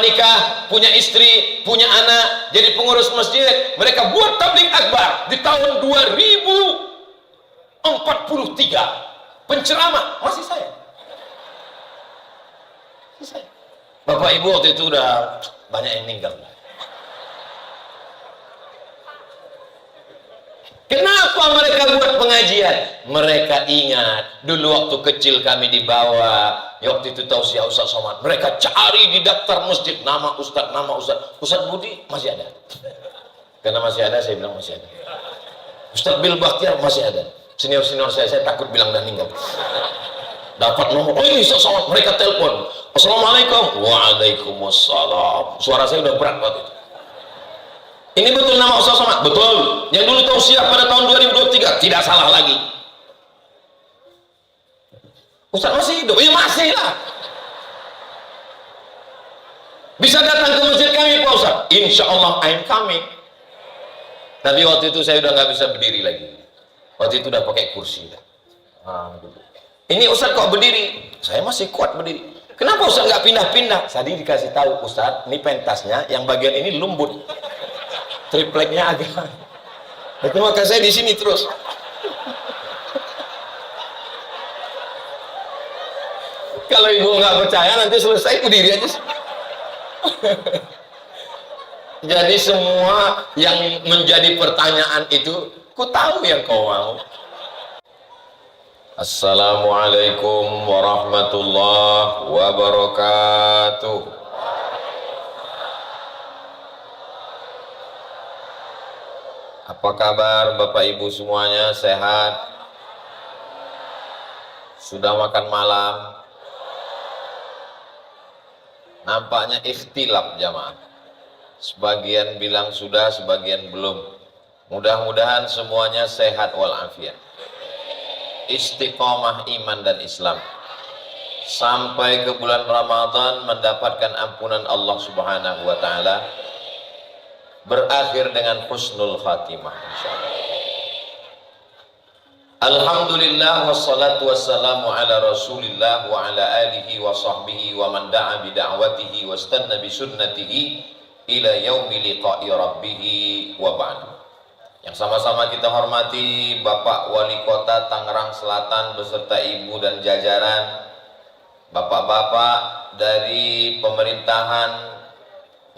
nikah, punya istri, punya anak, jadi pengurus masjid. Mereka buat tabligh akbar di tahun 2043. Penceramah masih saya. Bapak Ibu waktu itu udah banyak yang meninggal. Kenapa mereka buat pengajian? Mereka ingat dulu waktu kecil kami dibawa, waktu itu tausiah Ustaz Somad. Mereka cari di daftar masjid nama Ustaz, Ustaz Budi masih ada. Karena masih ada, saya bilang masih ada. Ustaz Bil Bakhtiar masih ada. Senior-senior saya takut bilang dah meninggal. Dapat nomor, oh ini Ustaz Somad, mereka telepon. Assalamualaikum. Waalaikumsalam. Suara saya udah berat waktu itu. Ini betul nama Ustaz Somad? Betul. Yang dulu tausiah pada tahun 2023 tidak salah lagi. Ustaz masih hidup? Ya masih lah. Bisa datang ke masjid kami Pak Ustaz? Insya Allah I'm coming. Tapi waktu itu saya udah nggak bisa berdiri lagi. Waktu itu udah pakai kursi. Ini Ustaz kok berdiri? Saya masih kuat berdiri. Kenapa Ustaz nggak pindah-pindah? Tadi dikasih tahu Ustaz, ini pentasnya yang bagian ini lembut. Tripleknya agak. Itu maka saya di sini terus. Kalau ibu nggak percaya nanti selesai berdiri aja. Jadi semua yang menjadi pertanyaan itu, ku tahu yang kau mau. Assalamualaikum warahmatullahi wabarakatuh. Apa kabar Bapak Ibu semuanya? Sehat? Sudah makan malam? Nampaknya ikhtilaf jamaah. Sebagian bilang sudah, sebagian belum. Mudah-mudahan semuanya sehat walafiat. Istiqomah iman dan Islam. Sampai ke bulan Ramadan mendapatkan ampunan Allah Subhanahu wa Ta'ala. Berakhir dengan husnul khatimah insyaallah. Alhamdulillah wassalatu wassalamu ala Rasulillah wa ala alihi wa sahbihi wa man da'a bi da'watihi wastanna bi sunnatihi ila yaumi liqa'i rabbih wa ba'd. Yang sama-sama kita hormati Bapak Wali Kota Tangerang Selatan beserta Ibu dan jajaran, Bapak-bapak dari pemerintahan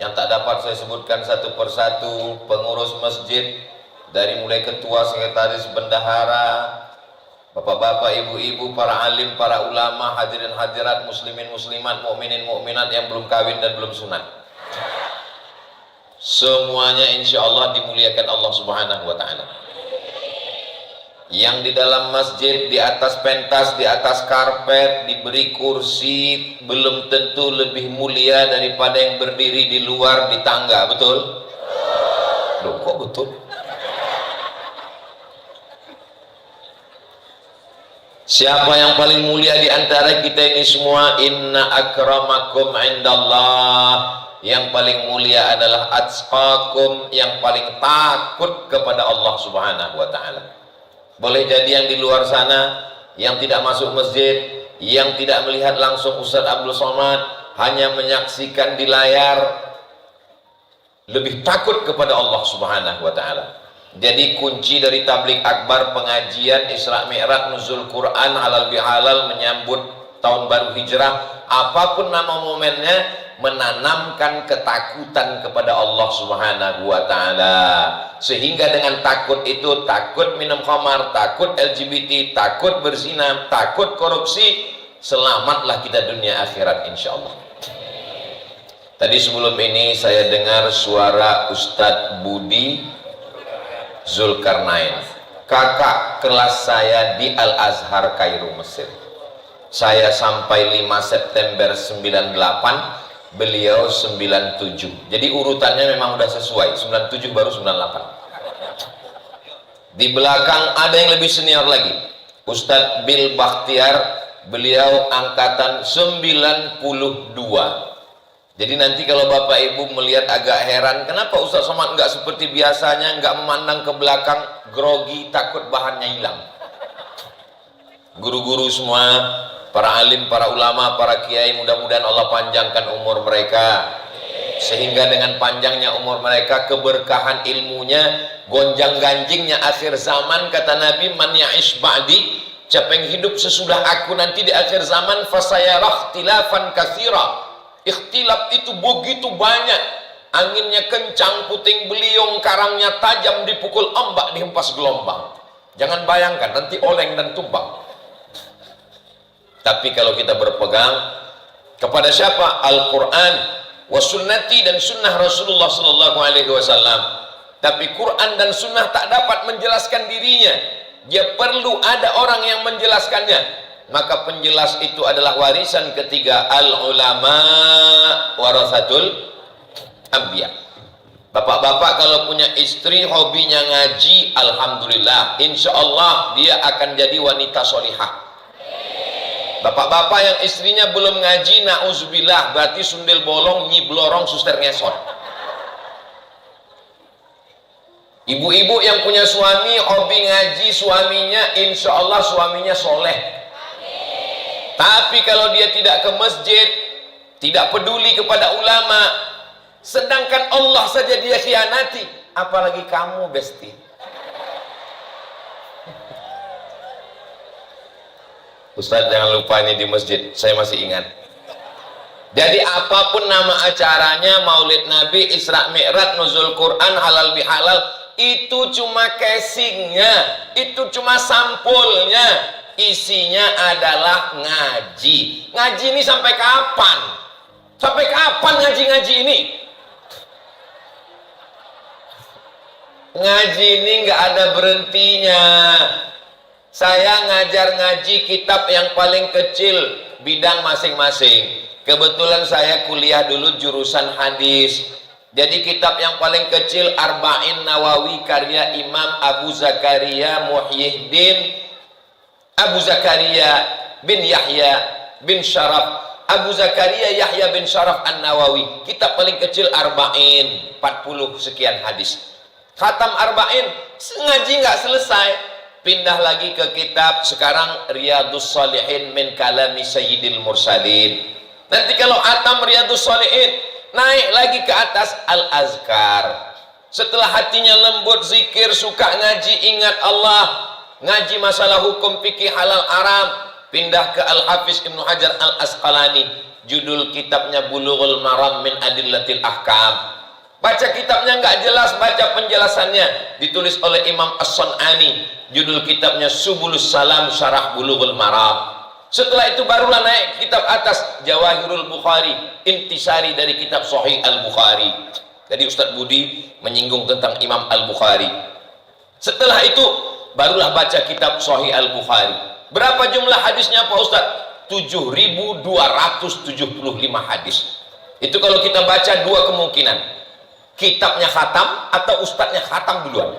yang tak dapat saya sebutkan satu persatu, pengurus masjid dari mulai ketua, sekretaris, bendahara, bapak-bapak, ibu-ibu, para alim, para ulama, hadirin hadirat, muslimin muslimat, mukminin mukminat yang belum kawin dan belum sunat. Semuanya insya Allah dimuliakan Allah Subhanahu wa Ta'ala. Yang di dalam masjid, di atas pentas, di atas karpet, diberi kursi, belum tentu lebih mulia daripada yang berdiri di luar di tangga, betul? Loh, kok betul? Siapa yang paling mulia di antara kita ini semua? Inna akramakum indallah. Yang paling mulia adalah atqakum, yang paling takut kepada Allah Subhanahu wa Ta'ala. Boleh jadi yang di luar sana, yang tidak masuk masjid, yang tidak melihat langsung Ustaz Abdul Somad, hanya menyaksikan di layar, lebih takut kepada Allah Subhanahu wa Ta'ala. Jadi kunci dari tabligh akbar, pengajian Isra Mi'raj, nuzul Quran, halal bihalal, menyambut tahun baru hijrah, apapun nama momennya, menanamkan ketakutan kepada Allah Subhanahu wa Ta'ala. Sehingga dengan takut itu, takut minum khamar, takut LGBT, takut berzina, takut korupsi, selamatlah kita dunia akhirat insya Allah. Tadi sebelum ini saya dengar suara Ustadz Budi Zulkarnain, kakak kelas saya di Al-Azhar Kairo Mesir. Saya sampai 5 September 98, beliau 97. Jadi urutannya memang udah sesuai, 97 baru 98. Di belakang ada yang lebih senior lagi, Ustadz Bil Bakhtiar, beliau angkatan 92. Jadi nanti kalau Bapak Ibu melihat agak heran, kenapa Ustaz Somad nggak seperti biasanya, nggak memandang ke belakang, grogi, takut bahannya hilang. Guru-guru semua, para alim, para ulama, para kiai, mudah-mudahan Allah panjangkan umur mereka. Sehingga dengan panjangnya umur mereka, keberkahan ilmunya, gonjang ganjingnya akhir zaman, kata Nabi, man ya'ish ba'di, siapa yang hidup sesudah aku nanti di akhir zaman, fasayarah ikhtilafan katsira. Ikhtilaf itu begitu banyak, anginnya kencang, puting beliung, karangnya tajam, dipukul ombak, dihempas gelombang. Jangan bayangkan nanti oleng dan tumbang. Tapi kalau kita berpegang kepada siapa? Al-Quran wa sunnati, dan sunnah Rasulullah sallallahu alaihi wasallam. Tapi Quran dan sunnah tak dapat menjelaskan dirinya, dia perlu ada orang yang menjelaskannya. Maka penjelas itu adalah warisan ketiga, al-ulama warasatul anbiya. Bapak-bapak kalau punya istri hobinya ngaji, alhamdulillah, insya Allah dia akan jadi wanita solihah. Bapak-bapak yang istrinya belum ngaji, na'udzubillah, berarti sundel bolong, nyiblorong, suster ngesot. Ibu-ibu yang punya suami hobi ngaji suaminya, insya Allah suaminya soleh. Tapi kalau dia tidak ke masjid, tidak peduli kepada ulama, sedangkan Allah saja dia khianati, apalagi kamu, besti. Ustaz jangan lupa ini di masjid, saya masih ingat. Jadi apapun nama acaranya, maulid Nabi, Isra Mi'raj, nuzul Quran, halal bihalal, itu cuma casingnya, itu cuma sampulnya, isinya adalah ngaji. Ngaji ini sampai kapan? Sampai kapan ngaji-ngaji ini? Ngaji ini nggak ada berhentinya. Saya ngajar ngaji kitab yang paling kecil bidang masing-masing. Kebetulan saya kuliah dulu jurusan hadis. Jadi kitab yang paling kecil Arba'in Nawawi karya Imam Abu Zakaria Muhyiddin Abu Zakaria bin Yahya bin Syaraf, Abu Zakaria Yahya bin Syaraf An-Nawawi. Kitab paling kecil Arba'in, 40 sekian hadis. Khatam Arba'in, ngaji nggak selesai, pindah lagi ke kitab sekarang Riyadus Shalihin min kalami Sayyidil Mursalin. Nanti kalau atam Riyadus Shalihin, naik lagi ke atas Al-Azkar. Setelah hatinya lembut, zikir, suka ngaji, ingat Allah, ngaji masalah hukum fikih halal haram, pindah ke Al-Hafiz Ibnu Hajar Al-Asqalani, judul kitabnya Bulughul Maram min Adillatil Ahkam. Baca kitabnya nggak jelas, baca penjelasannya, ditulis oleh Imam As-Sun'ani, judul kitabnya Subulus Salam Syarah Bulughul Maram. Setelah itu barulah naik kitab atas Jawahirul Bukhari, intisari dari kitab Sahih Al-Bukhari. Jadi Ustadz Budi menyinggung tentang Imam Al-Bukhari. Setelah itu barulah baca kitab Sahih Al-Bukhari. Berapa jumlah hadisnya Pak Ustadz? 7.275 hadis. Itu kalau kita baca dua kemungkinan, kitabnya khatam atau ustadznya khatam duluan.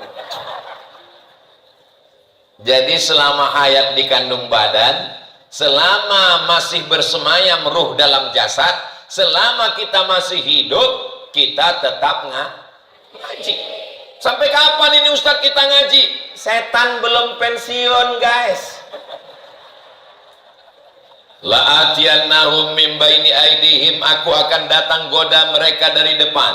Jadi selama hayat di kandung badan, selama masih bersemayam ruh dalam jasad, selama kita masih hidup, kita tetap ngaji. Sampai kapan ini Ustadz kita ngaji? Setan belum pensiun, guys. La'atiyannahum min baini aidihim, aku akan datang goda mereka dari depan,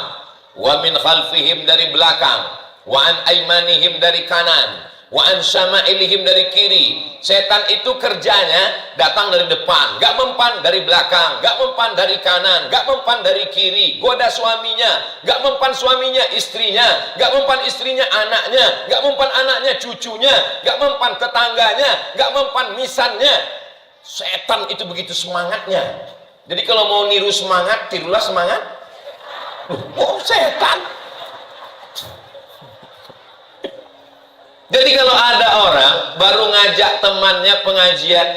wa min khalfihim dari belakang, wa an aimanihim dari kanan, wa an syama'ilihim dari kiri. Setan itu kerjanya datang dari depan, gak mempan dari belakang, gak mempan dari kanan, gak mempan dari kiri, goda suaminya, gak mempan suaminya istrinya, gak mempan istrinya anaknya, gak mempan anaknya cucunya, gak mempan tetangganya, gak mempan misannya. Setan itu begitu semangatnya. Jadi kalau mau niru semangat, tirulah semangat. Oh, setan. Jadi kalau ada orang baru ngajak temannya pengajian,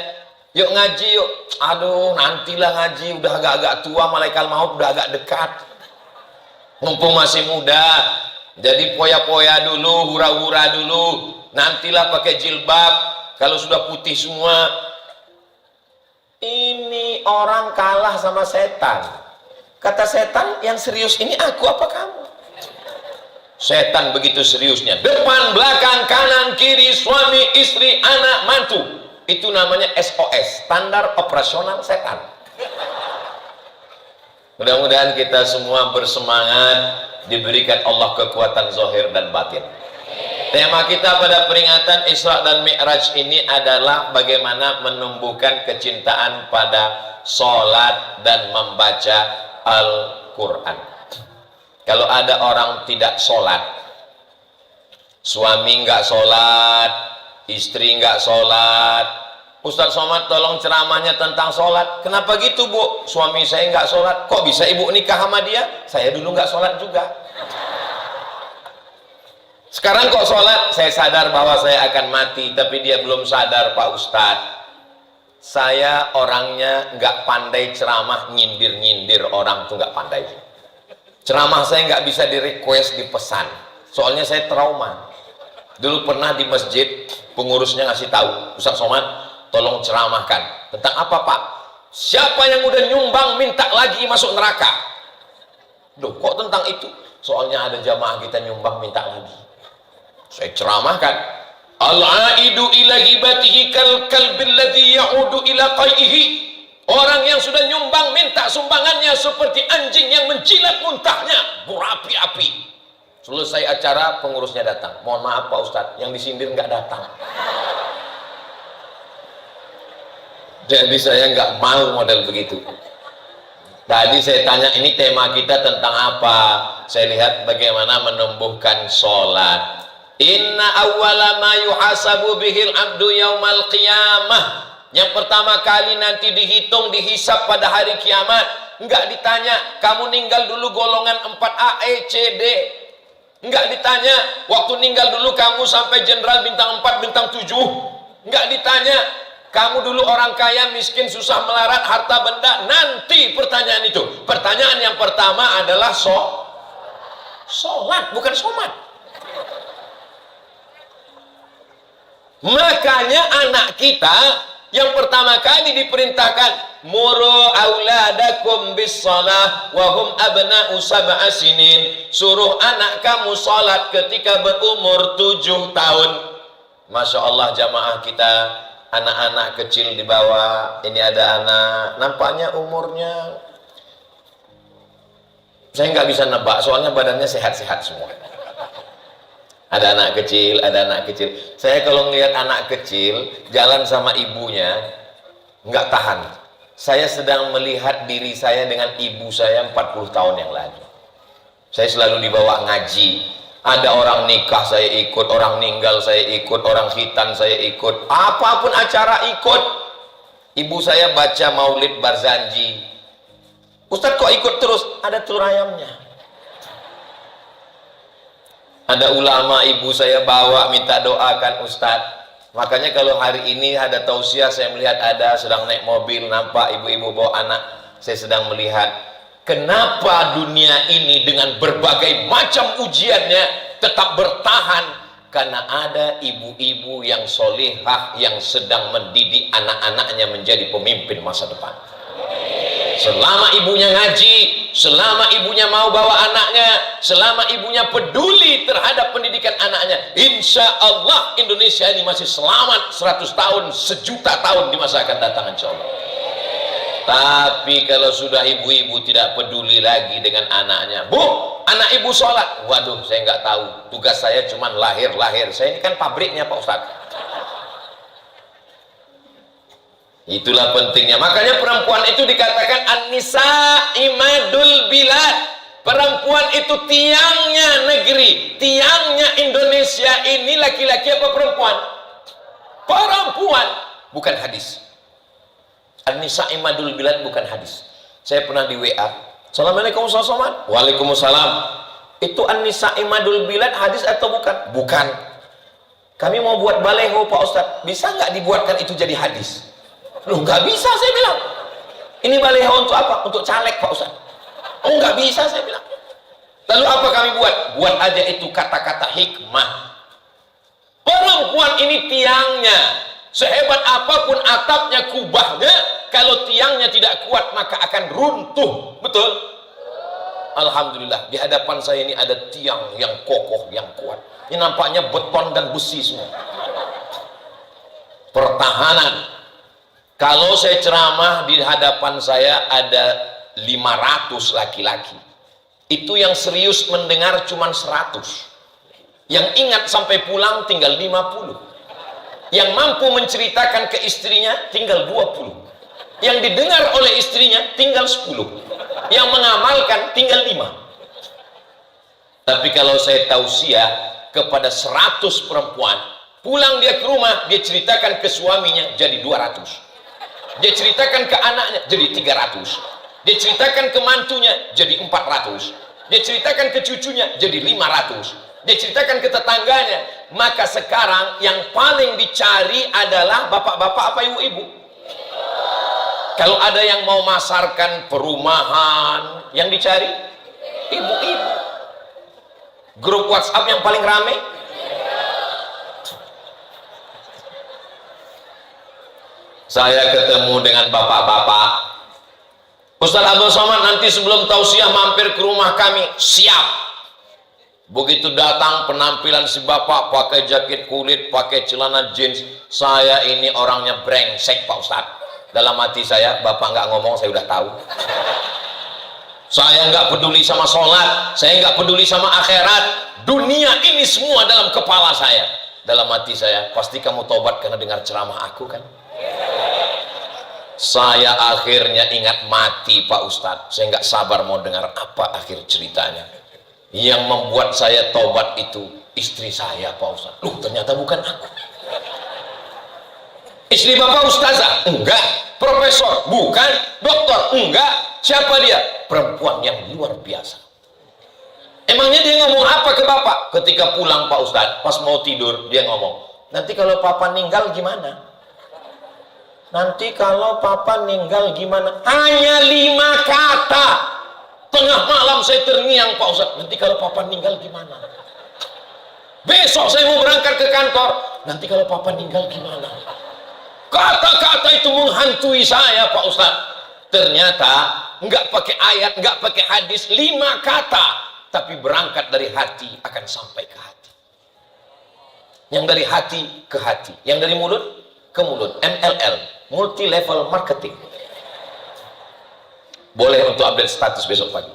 yuk ngaji yuk, aduh nantilah ngaji, udah agak-agak tua, malaikat maut udah agak dekat, mumpung masih muda, jadi poya-poya dulu, hura-hura dulu, nantilah pakai jilbab, kalau sudah putih semua. Ini orang kalah sama setan. Kata setan, yang serius ini aku apa kamu? Setan begitu seriusnya, depan, belakang, kanan, kiri, suami, istri, anak, mantu. Itu namanya SOS, standar operasional setan. Mudah-mudahan kita semua bersemangat, diberikan Allah kekuatan zahir dan batin. Tema kita pada peringatan Isra dan Mi'raj ini adalah bagaimana menumbuhkan kecintaan pada sholat dan membaca Al-Quran. Kalau ada orang tidak sholat, suami nggak sholat, istri nggak sholat, Ustadz Somad tolong ceramahnya tentang sholat. Kenapa gitu Bu? Suami saya nggak sholat. Kok bisa ibu nikah sama dia? Saya dulu nggak sholat juga. Sekarang kok sholat? Saya sadar bahwa saya akan mati, tapi dia belum sadar Pak Ustadz. Saya orangnya nggak pandai ceramah, nyindir-nyindir orang tuh nggak pandai. Ceramah saya nggak bisa di request, dipesan. Soalnya saya trauma. Dulu pernah di masjid, pengurusnya ngasih tahu, Ustadz Somad, tolong ceramahkan. Tentang apa Pak? Siapa yang udah nyumbang minta lagi masuk neraka? Duh, kok tentang itu? Soalnya ada jamaah kita nyumbang minta lagi. Saya ceramahkan, al-aidu ila hibatihi kal kalbil ladzi ya'udu ila qaihi. Orang yang sudah nyumbang minta sumbangannya seperti anjing yang menjilat muntahnya, berapi-api. Selesai acara, pengurusnya datang. Mohon maaf Pak Ustadz, yang disindir nggak datang. Jadi saya nggak mau model begitu. Tadi saya tanya, ini tema kita tentang apa? Saya lihat bagaimana menumbuhkan sholat. Inna awwala ma yuhasabu bihil abdu yaumal qiyamah. Yang pertama kali nanti dihitung, dihisap pada hari kiamat. Enggak ditanya, kamu ninggal dulu golongan 4A, E, C, D. Enggak ditanya, waktu ninggal dulu kamu sampai jenderal bintang 4, bintang 7. Enggak ditanya, kamu dulu orang kaya, miskin, susah melarat, harta benda. Nanti pertanyaan itu. Pertanyaan yang pertama adalah sholat, bukan somat. Makanya anak kita yang pertama kali diperintahkan, muru auladakum bis shalah wa hum abna'u sab'a sinin. Suruh anak kamu salat ketika berumur 7 tahun. Masya Allah jamaah kita, anak-anak kecil di bawah. Ini ada anak, nampaknya umurnya, saya nggak bisa nebak, soalnya badannya sehat-sehat semua. Ada anak kecil, ada anak kecil. Saya kalau ngelihat anak kecil jalan sama ibunya, nggak tahan. Saya sedang melihat diri saya dengan ibu saya 40 tahun yang lalu. Saya selalu dibawa ngaji. Ada orang nikah saya ikut, orang meninggal saya ikut, orang khitan saya ikut. Apapun acara ikut. Ibu saya baca Maulid Barzanji. Ustadz kok ikut terus? Ada telur ayamnya. Ada ulama ibu saya bawa minta doakan Ustadz. Makanya kalau hari ini ada tausiah, saya melihat ada sedang naik mobil, nampak ibu-ibu bawa anak. Saya sedang melihat kenapa dunia ini dengan berbagai macam ujiannya tetap bertahan. Karena ada ibu-ibu yang solehah yang sedang mendidik anak-anaknya menjadi pemimpin masa depan. Selama ibunya ngaji, selama ibunya mau bawa anaknya, selama ibunya peduli terhadap pendidikan anaknya, insya Allah Indonesia ini masih selamat 100 tahun, 1.000.000 tahun di masa akan datang insya Allah. Tapi kalau sudah ibu-ibu tidak peduli lagi dengan anaknya, Bu, anak ibu sholat, waduh saya nggak tahu, tugas saya cuma lahir-lahir, saya ini kan pabriknya Pak Ustadz. Itulah pentingnya. Makanya perempuan itu dikatakan an-nisa imadul bilad. Perempuan itu tiangnya negeri, tiangnya Indonesia. Ini laki-laki apa perempuan? Perempuan, bukan hadis. An-nisa imadul bilad bukan hadis. Saya pernah di WA, Assalamualaikum Ustaz Somad. Waalaikumsalam. Itu an-nisa imadul bilad hadis atau bukan? Bukan. Kami mau buat baleho Pak Ustadz, bisa nggak dibuatkan itu jadi hadis? Loh nggak bisa saya bilang. Ini baleho untuk apa? Untuk caleg Pak Ustadz. Oh nggak bisa saya bilang. Lalu apa kami buat? Buat aja itu kata-kata hikmah. Perempuan ini tiangnya. Sehebat apapun atapnya, kubahnya, kalau tiangnya tidak kuat maka akan runtuh. Betul? Alhamdulillah di hadapan saya ini ada tiang yang kokoh, yang kuat. Ini nampaknya beton dan besi semua. Pertahanan. Kalau saya ceramah di hadapan saya ada 500 laki-laki. Itu yang serius mendengar cuma 100. Yang ingat sampai pulang tinggal 50. Yang mampu menceritakan ke istrinya tinggal 20. Yang didengar oleh istrinya tinggal 10. Yang mengamalkan tinggal 5. Tapi kalau saya tausiah kepada 100 perempuan, pulang dia ke rumah, dia ceritakan ke suaminya jadi 200. Dia ceritakan ke anaknya jadi 300. Dia ceritakan ke mantunya jadi 400. Dia ceritakan ke cucunya jadi 500. Dia ceritakan ke tetangganya. Maka sekarang yang paling dicari adalah bapak-bapak apa ibu-ibu. Kalau ada yang mau masarkan perumahan, yang dicari ibu-ibu. Grup WhatsApp yang paling rame, saya ketemu dengan bapak-bapak. Ustaz Abdul Somad, nanti sebelum tausiah mampir ke rumah kami. Siap. Begitu datang penampilan si bapak pakai jaket kulit, pakai celana jeans. Saya ini orangnya brengsek Pak Ustaz. Dalam hati saya, bapak nggak ngomong saya udah tahu. Saya nggak peduli sama sholat, saya nggak peduli sama akhirat. Dunia ini semua dalam kepala saya. Dalam hati saya, pasti kamu tobat karena dengar ceramah aku kan? Saya akhirnya ingat mati Pak Ustadz. Saya nggak sabar mau dengar apa akhir ceritanya. Yang membuat saya tobat itu istri saya Pak Ustadz. Loh, ternyata bukan aku. Istri bapak ustazah? Enggak. Profesor? Bukan. Dokter? Enggak. Siapa dia? Perempuan yang luar biasa. Emangnya dia ngomong apa ke bapak? Ketika pulang Pak Ustadz, pas mau tidur dia ngomong, nanti kalau papa meninggal gimana? Nanti kalau papa meninggal gimana? Hanya 5 kata. Tengah malam saya terngiang Pak Ustadz, nanti kalau papa meninggal gimana? Besok saya mau berangkat ke kantor, nanti kalau papa meninggal gimana? Kata-kata itu menghantui saya Pak Ustadz. Ternyata nggak pakai ayat, nggak pakai hadis, 5 kata, tapi berangkat dari hati akan sampai ke hati. Yang dari hati ke hati, yang dari mulut ke mulut. MLL, multi level marketing. Boleh untuk update status besok pagi.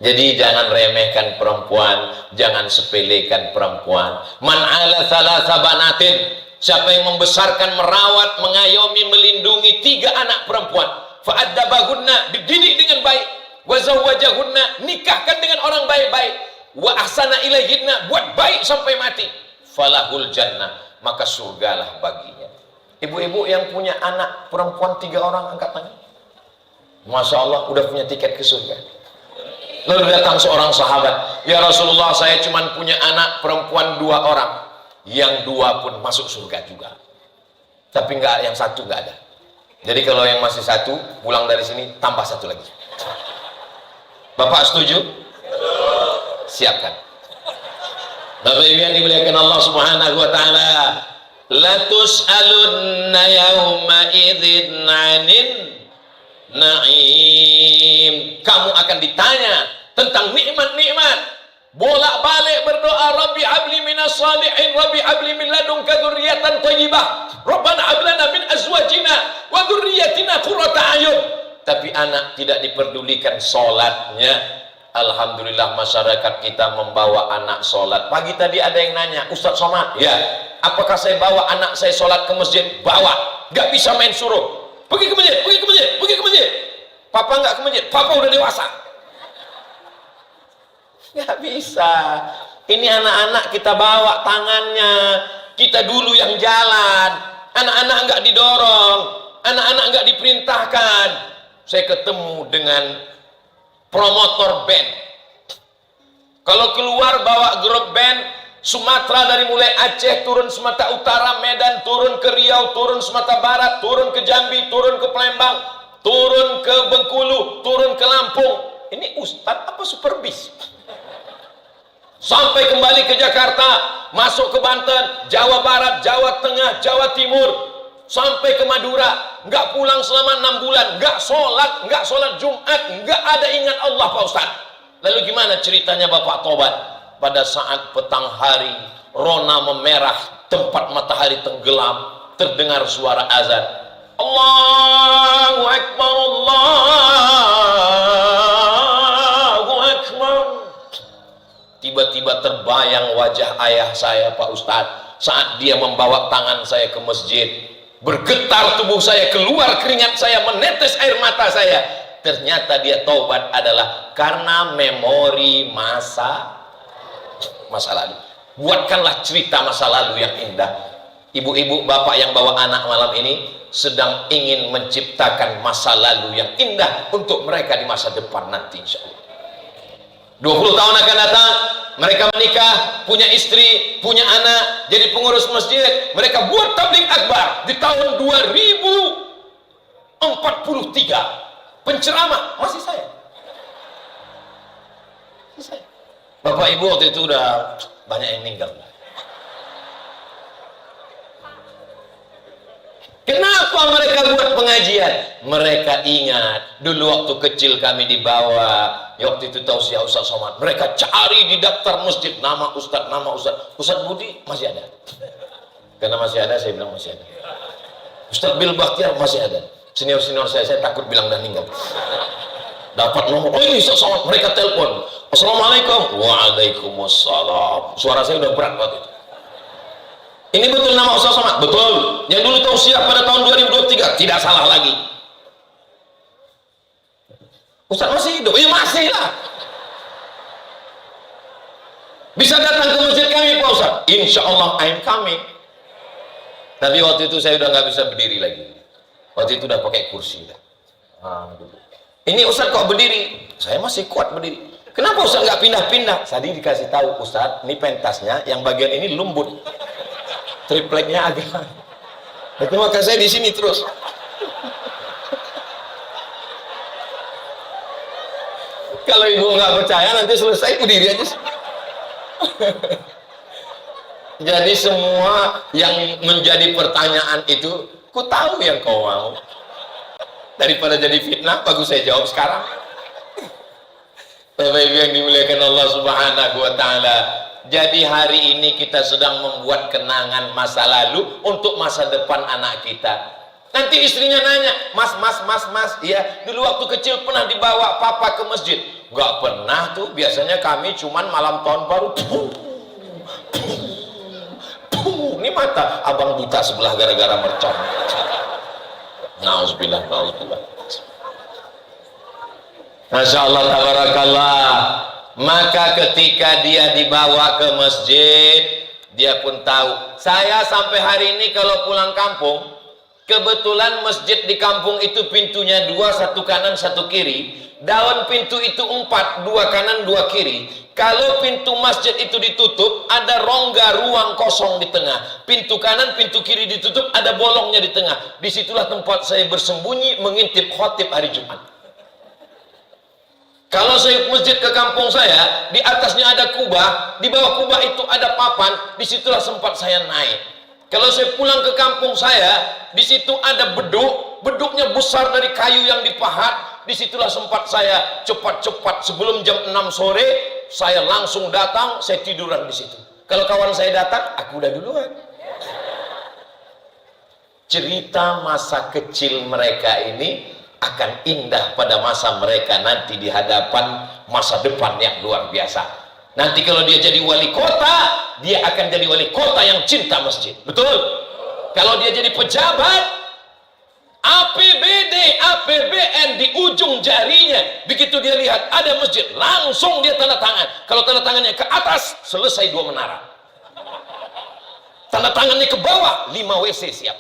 Jadi jangan remehkan perempuan, jangan sepelekan perempuan. Man ala thalatha banatin, siapa yang membesarkan, merawat, mengayomi, melindungi 3 anak perempuan, fa'addabahunna, dididik dengan baik, wa zawwajahunna, nikahkan dengan orang baik-baik, wa ahsana ilaihinna, buat baik sampai mati, falahul jannah, maka surgalah baginya. Ibu-ibu yang punya anak perempuan 3 orang angkat tangan. Masya Allah, udah punya tiket ke surga. Lalu datang seorang sahabat, ya Rasulullah, saya cuma punya anak perempuan 2 orang. Yang 2 pun masuk surga juga, tapi nggak, yang 1 nggak ada. Jadi kalau yang masih 1 pulang dari sini tambah 1 lagi. Bapak setuju? Siapkan. Bapak Ibu yang dimuliakan Allah Subhanahu wa taala, la tus'alunna yawma idzin 'anin na'im. Kamu akan ditanya tentang nikmat-nikmat. Bolak-balik berdoa, Rabbi habli minas salihin, Rabbi habli min ladunka dzurriyyatan thayyibah, Rabbana hab lana min azwajina wa dzurriyyatina qurrata a'yun. Tapi anak tidak diperdulikan sholatnya. Alhamdulillah masyarakat kita membawa anak sholat. Pagi tadi ada yang nanya, Ustaz Somad, ya, apakah saya bawa anak saya sholat ke masjid? Bawa. Gak bisa main suruh. Pergi ke masjid, pergi ke masjid, pergi ke masjid. Papa nggak ke masjid, papa udah dewasa. Nggak bisa. Ini anak-anak kita bawa tangannya, kita dulu yang jalan. Anak-anak nggak didorong, anak-anak nggak diperintahkan. Saya ketemu dengan promotor band. Kalau keluar bawa grup band Sumatera, dari mulai Aceh, turun Sumatera Utara, Medan, turun ke Riau, turun Sumatera Barat, turun ke Jambi, turun ke Palembang, turun ke Bengkulu, turun ke Lampung. Ini ustadz apa super bis? Sampai kembali ke Jakarta, masuk ke Banten, Jawa Barat, Jawa Tengah, Jawa Timur, sampai ke Madura, nggak pulang selama 6 bulan, nggak sholat Jumat, nggak ada ingat Allah Pak Ustadz. Lalu gimana ceritanya Bapak tobat? Pada saat petang hari, rona memerah, tempat matahari tenggelam, terdengar suara azan. Allahu Akbar, Allah. tiba-tiba terbayang wajah ayah saya Pak Ustadz saat dia membawa tangan saya ke masjid. Bergetar tubuh saya, keluar keringat saya, menetes air mata saya. Ternyata dia taubat adalah karena memori masa lalu. Buatkanlah cerita masa lalu yang indah. Ibu-ibu, bapak yang bawa anak malam ini sedang ingin menciptakan masa lalu yang indah untuk mereka di masa depan nanti, insya Allah. 20 tahun akan datang, mereka menikah, punya istri, punya anak, jadi pengurus masjid. Mereka buat tabligh akbar di tahun 2043. Penceramah masih saya. Bapak ibu waktu itu udah banyak yang meninggal. Kenapa mereka buat pengajian? Mereka ingat dulu waktu kecil kami dibawa, waktu itu tausiah Ustaz Somad. Mereka cari di daftar masjid nama Ustaz, Ustaz Budi masih ada. Karena masih ada, saya bilang masih ada. Ustaz Bil Bakhtiar masih ada. Senior-senior saya takut bilang dah meninggal. Dapat nomor, oh ini Ustaz Somad, mereka telepon. Assalamualaikum. Waalaikumsalam. Suara saya udah berat waktu itu. Ini betul nama Ustaz Somad? Betul. Yang dulu tausiah pada tahun 2023, tidak salah lagi. Ustaz masih hidup? Ya masih lah. Bisa datang ke masjid kami Pak Ustaz? Insya Allah I'm coming. Tapi waktu itu saya udah nggak bisa berdiri lagi. Waktu itu udah pakai kursi. Ini Ustaz kok berdiri? Saya masih kuat berdiri. Kenapa Ustaz nggak pindah-pindah? Tadi dikasih tahu Ustaz, ini pentasnya, yang bagian ini lembut. Tripleknya agak. Itu maka saya di sini terus. Kalau ibu nggak percaya nanti selesai berdiri aja. Jadi semua yang menjadi pertanyaan itu, ku tahu yang kau mau. Daripada jadi fitnah, bagus saya jawab sekarang. Bapak Ibu yang dimuliakan Allah Subhanahu wa Ta'ala. Jadi hari ini kita sedang membuat kenangan masa lalu untuk masa depan anak kita. Nanti istrinya nanya, mas, ya dulu waktu kecil pernah dibawa papa ke masjid? Gak pernah tuh, biasanya kami cuman malam tahun baru. Ini mata abang buta sebelah gara-gara mercon. Nauzubillah. Masya Allah, tabarakallah. Maka ketika dia dibawa ke masjid, dia pun tahu, saya sampai hari ini kalau pulang kampung, kebetulan masjid di kampung itu pintunya 2, 1 kanan 1 kiri. Daun pintu itu 4, 2 kanan 2 kiri. Kalau pintu masjid itu ditutup, ada rongga ruang kosong di tengah. Pintu kanan, pintu kiri ditutup, ada bolongnya di tengah. Disitulah tempat saya bersembunyi mengintip khotib hari Jumat. Kalau saya masjid ke kampung saya, di atasnya ada kubah, di bawah kubah itu ada papan, disitulah sempat saya naik. Kalau saya pulang ke kampung saya, di situ ada beduk, beduknya besar dari kayu yang dipahat, disitulah sempat saya cepat-cepat sebelum jam 6 sore, saya langsung datang, saya tiduran di situ. Kalau kawan saya datang, aku udah duluan. Cerita masa kecil mereka ini akan indah pada masa mereka nanti di hadapan masa depan yang luar biasa. Nanti kalau dia jadi wali kota, dia akan jadi wali kota yang cinta masjid. Betul? Kalau dia jadi pejabat, APBD, APBN di ujung jarinya, begitu dia lihat ada masjid, langsung dia tanda tangan. Kalau tanda tangannya ke atas, selesai 2 menara. Tanda tangannya ke bawah, 5 WC siap.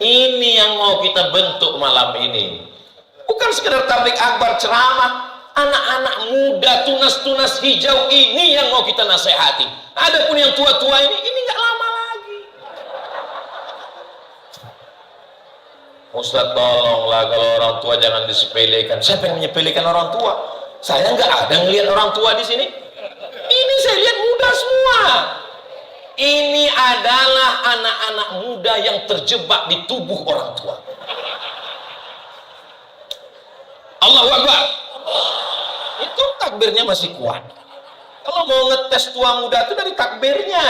Ini yang mau kita bentuk malam ini. Bukan sekedar tabligh akbar ceramah. Anak-anak muda tunas-tunas hijau ini yang mau kita nasihati. Adapun yang tua-tua ini nggak lama lagi. Ustaz tolonglah, kalau orang tua jangan disepelekan. Siapa yang menyepelekan orang tua? Saya nggak ada ngelihat orang tua di sini. Ini saya lihat muda semua. Ini adalah anak-anak muda yang terjebak di tubuh orang tua. Allahu Akbar. Itu takbirnya masih kuat. Kalau mau ngetes tua muda itu dari takbirnya.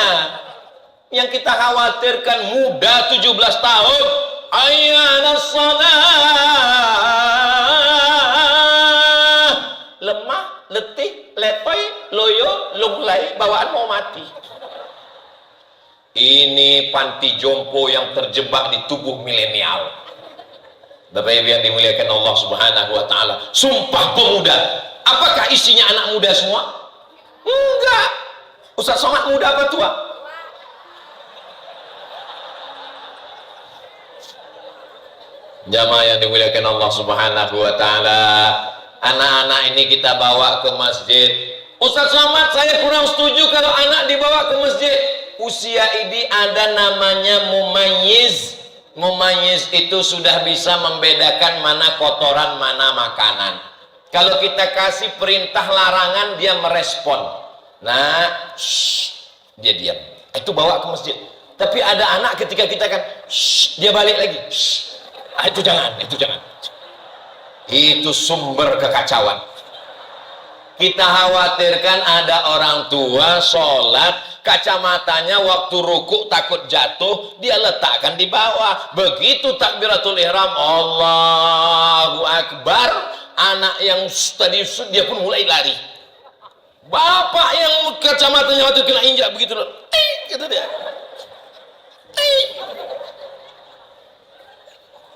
Yang kita khawatirkan muda 17 tahun, ayyanas shalah, lemah, letih, letoy, mati. Ini panti jompo yang terjebak di tubuh milenial. Bapak Ibu yang dimuliakan Allah Subhanahu wa taala. Sumpah Pemuda. Apakah isinya anak muda semua? Enggak. Ustaz Somad muda apa tua? Jamaah yang dimuliakan Allah Subhanahu wa taala. Anak-anak ini kita bawa ke masjid. Ustaz Somad, saya kurang setuju kalau anak dibawa ke masjid. Usia ini ada namanya mumayyiz. Mumayyiz itu sudah bisa membedakan mana kotoran, mana makanan. Kalau kita kasih perintah larangan, dia merespon. Nah, dia diam. Itu bawa ke masjid. Tapi ada anak ketika kita kan, dia balik lagi. Itu jangan, itu jangan. Itu sumber kekacauan. Kita khawatirkan ada orang tua sholat, kacamatanya waktu rukuk takut jatuh, dia letakkan di bawah. Begitu takbiratul ihram, Allahu Akbar, anak yang tadi dia pun mulai lari. Bapak yang kacamatanya waktu kena injak begitu, gitu dia.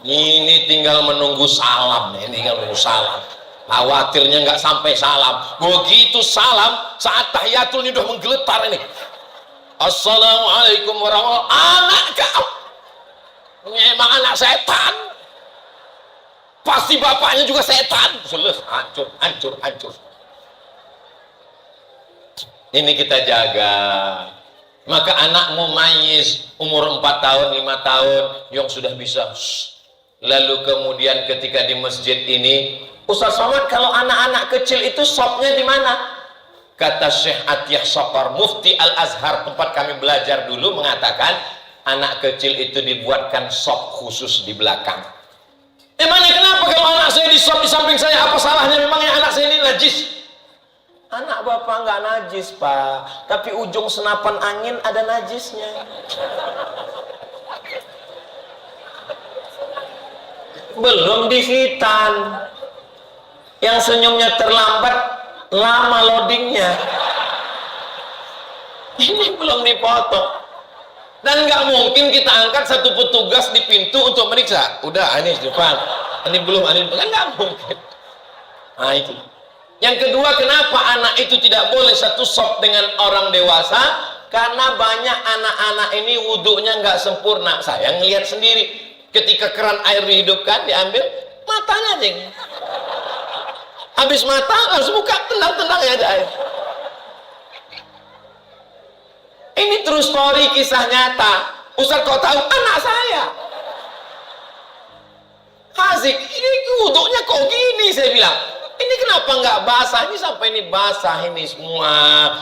Ini tinggal menunggu salam, ini tinggal menunggu salam. Khawatirnya nggak sampai salam. Begitu salam, saat tahiyatul ini udah menggeletar ini. Assalamualaikum warahmatullahi wabarakatuh. Anak kau, memang anak setan. Pasti bapaknya juga setan. Selesai, hancur, hancur, hancur. Ini kita jaga. Maka anak mumayyiz umur 4 tahun, 5 tahun yang sudah bisa. Lalu kemudian ketika di masjid ini, Ustaz Somad, kalau anak-anak kecil itu sopnya di mana? Kata Syekh Atiyah Saqar, Mufti Al-Azhar, tempat kami belajar dulu, mengatakan anak kecil itu dibuatkan sop khusus di belakang. Emangnya kenapa kalau anak saya di sop di samping saya, apa salahnya? Memangnya anak saya ini najis? Anak bapak nggak najis, Pak, tapi ujung senapan angin ada najisnya. Belum di hitan. Yang senyumnya terlambat, lama loadingnya. Ini belum dipotong. Dan nggak mungkin kita angkat satu petugas di pintu untuk meriksa. Udah, ini depan. Ini belum, ini kan nggak mungkin. Nah itu. Yang kedua, kenapa anak itu tidak boleh satu sop dengan orang dewasa? Karena banyak anak-anak ini wudhunya nggak sempurna. Saya ngelihat sendiri. Ketika keran air dihidupkan, diambil, matanya aja. Habis mata langsung buka, tendang-tendang ya ada air. Ini true story, kisah nyata. Ustaz kau tahu anak saya Hazik, ini wuduknya kok gini, saya bilang. Ini kenapa nggak basah? Ini sampai ini basah ini semua.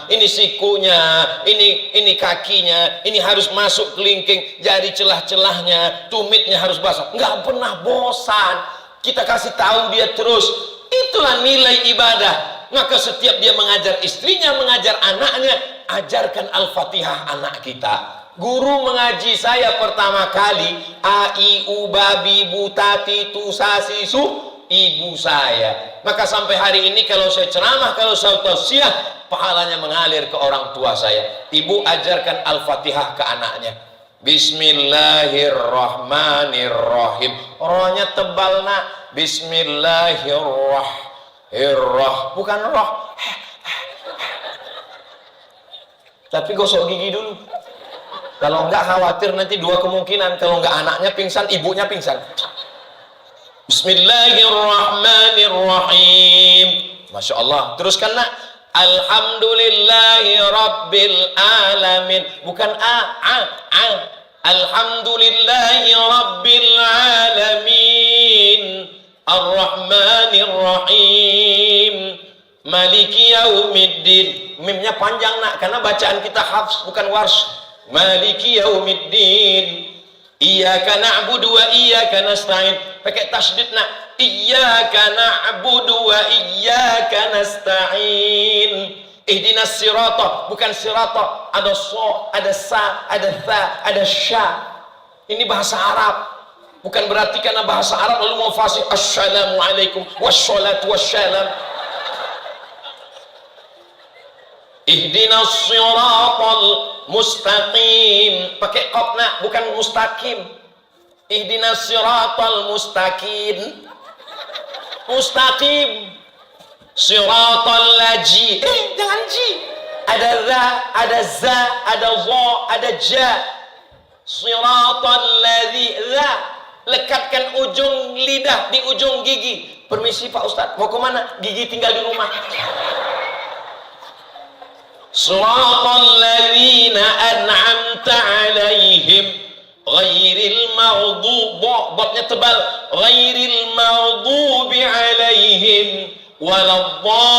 Ini sikunya, ini kakinya, ini harus masuk kelingking, jari celah-celahnya, tumitnya harus basah. Nggak pernah bosan. Kita kasih tahu dia terus. Itulah nilai ibadah. Maka setiap dia mengajar istrinya, mengajar anaknya, ajarkan Al-Fatihah anak kita. Guru mengaji saya pertama kali, a i u babi butati tu sasi su, ibu saya. Maka sampai hari ini kalau saya ceramah, kalau saya tausiah, pahalanya mengalir ke orang tua saya. Ibu ajarkan Al-Fatihah ke anaknya. Bismillahirrahmanirrahim. Rohnya tebal nak. Bismillahirrahmanirrahim. Bukan roh. Tapi gosok gigi dulu. Kalau enggak khawatir nanti dua kemungkinan. Kalau enggak anaknya pingsan, ibunya pingsan. Bismillahirrahmanirrahim. Masya Allah. Teruskan nak. Alhamdulillahi Rabbil Alamin. Bukan a. Alhamdulillahi Rabbil Alamin. Ar-Rahmanir-Rahim. Maliki Yaumiddin. Mimnya panjang nak, karena bacaan kita hafs bukan warsh. Maliki Yaumiddin. Iyyaka na'budu wa iyyaka nasta'in. Pakai tasydid nak. Iyyaka na'budu wa iyyaka nasta'in. Ihdinas sirata, bukan sirata. Ada so, ada sa, ada tha, ada sya. Ini bahasa Arab. Bukan berarti karena bahasa Arab lalu mau fasih assalamualaikum wassalatu wassalam. Ihdinas siratal mustaqim. Pakai qafna, bukan mustaqim. Ihdinas siratal mustaqim. Mustaqim. Siratal laji. Jangan ji. Ada za, ada za, ada za, ada ja. Siratal ladzi za. Lekatkan ujung lidah di ujung gigi. Permisi Pak Ustadz, mau kemana? Gigi tinggal di rumah. Siratal ladzina an'amta alaihim ghairil maghdub, babnya tebal, ghairil maghdubi alaihim waladdallin.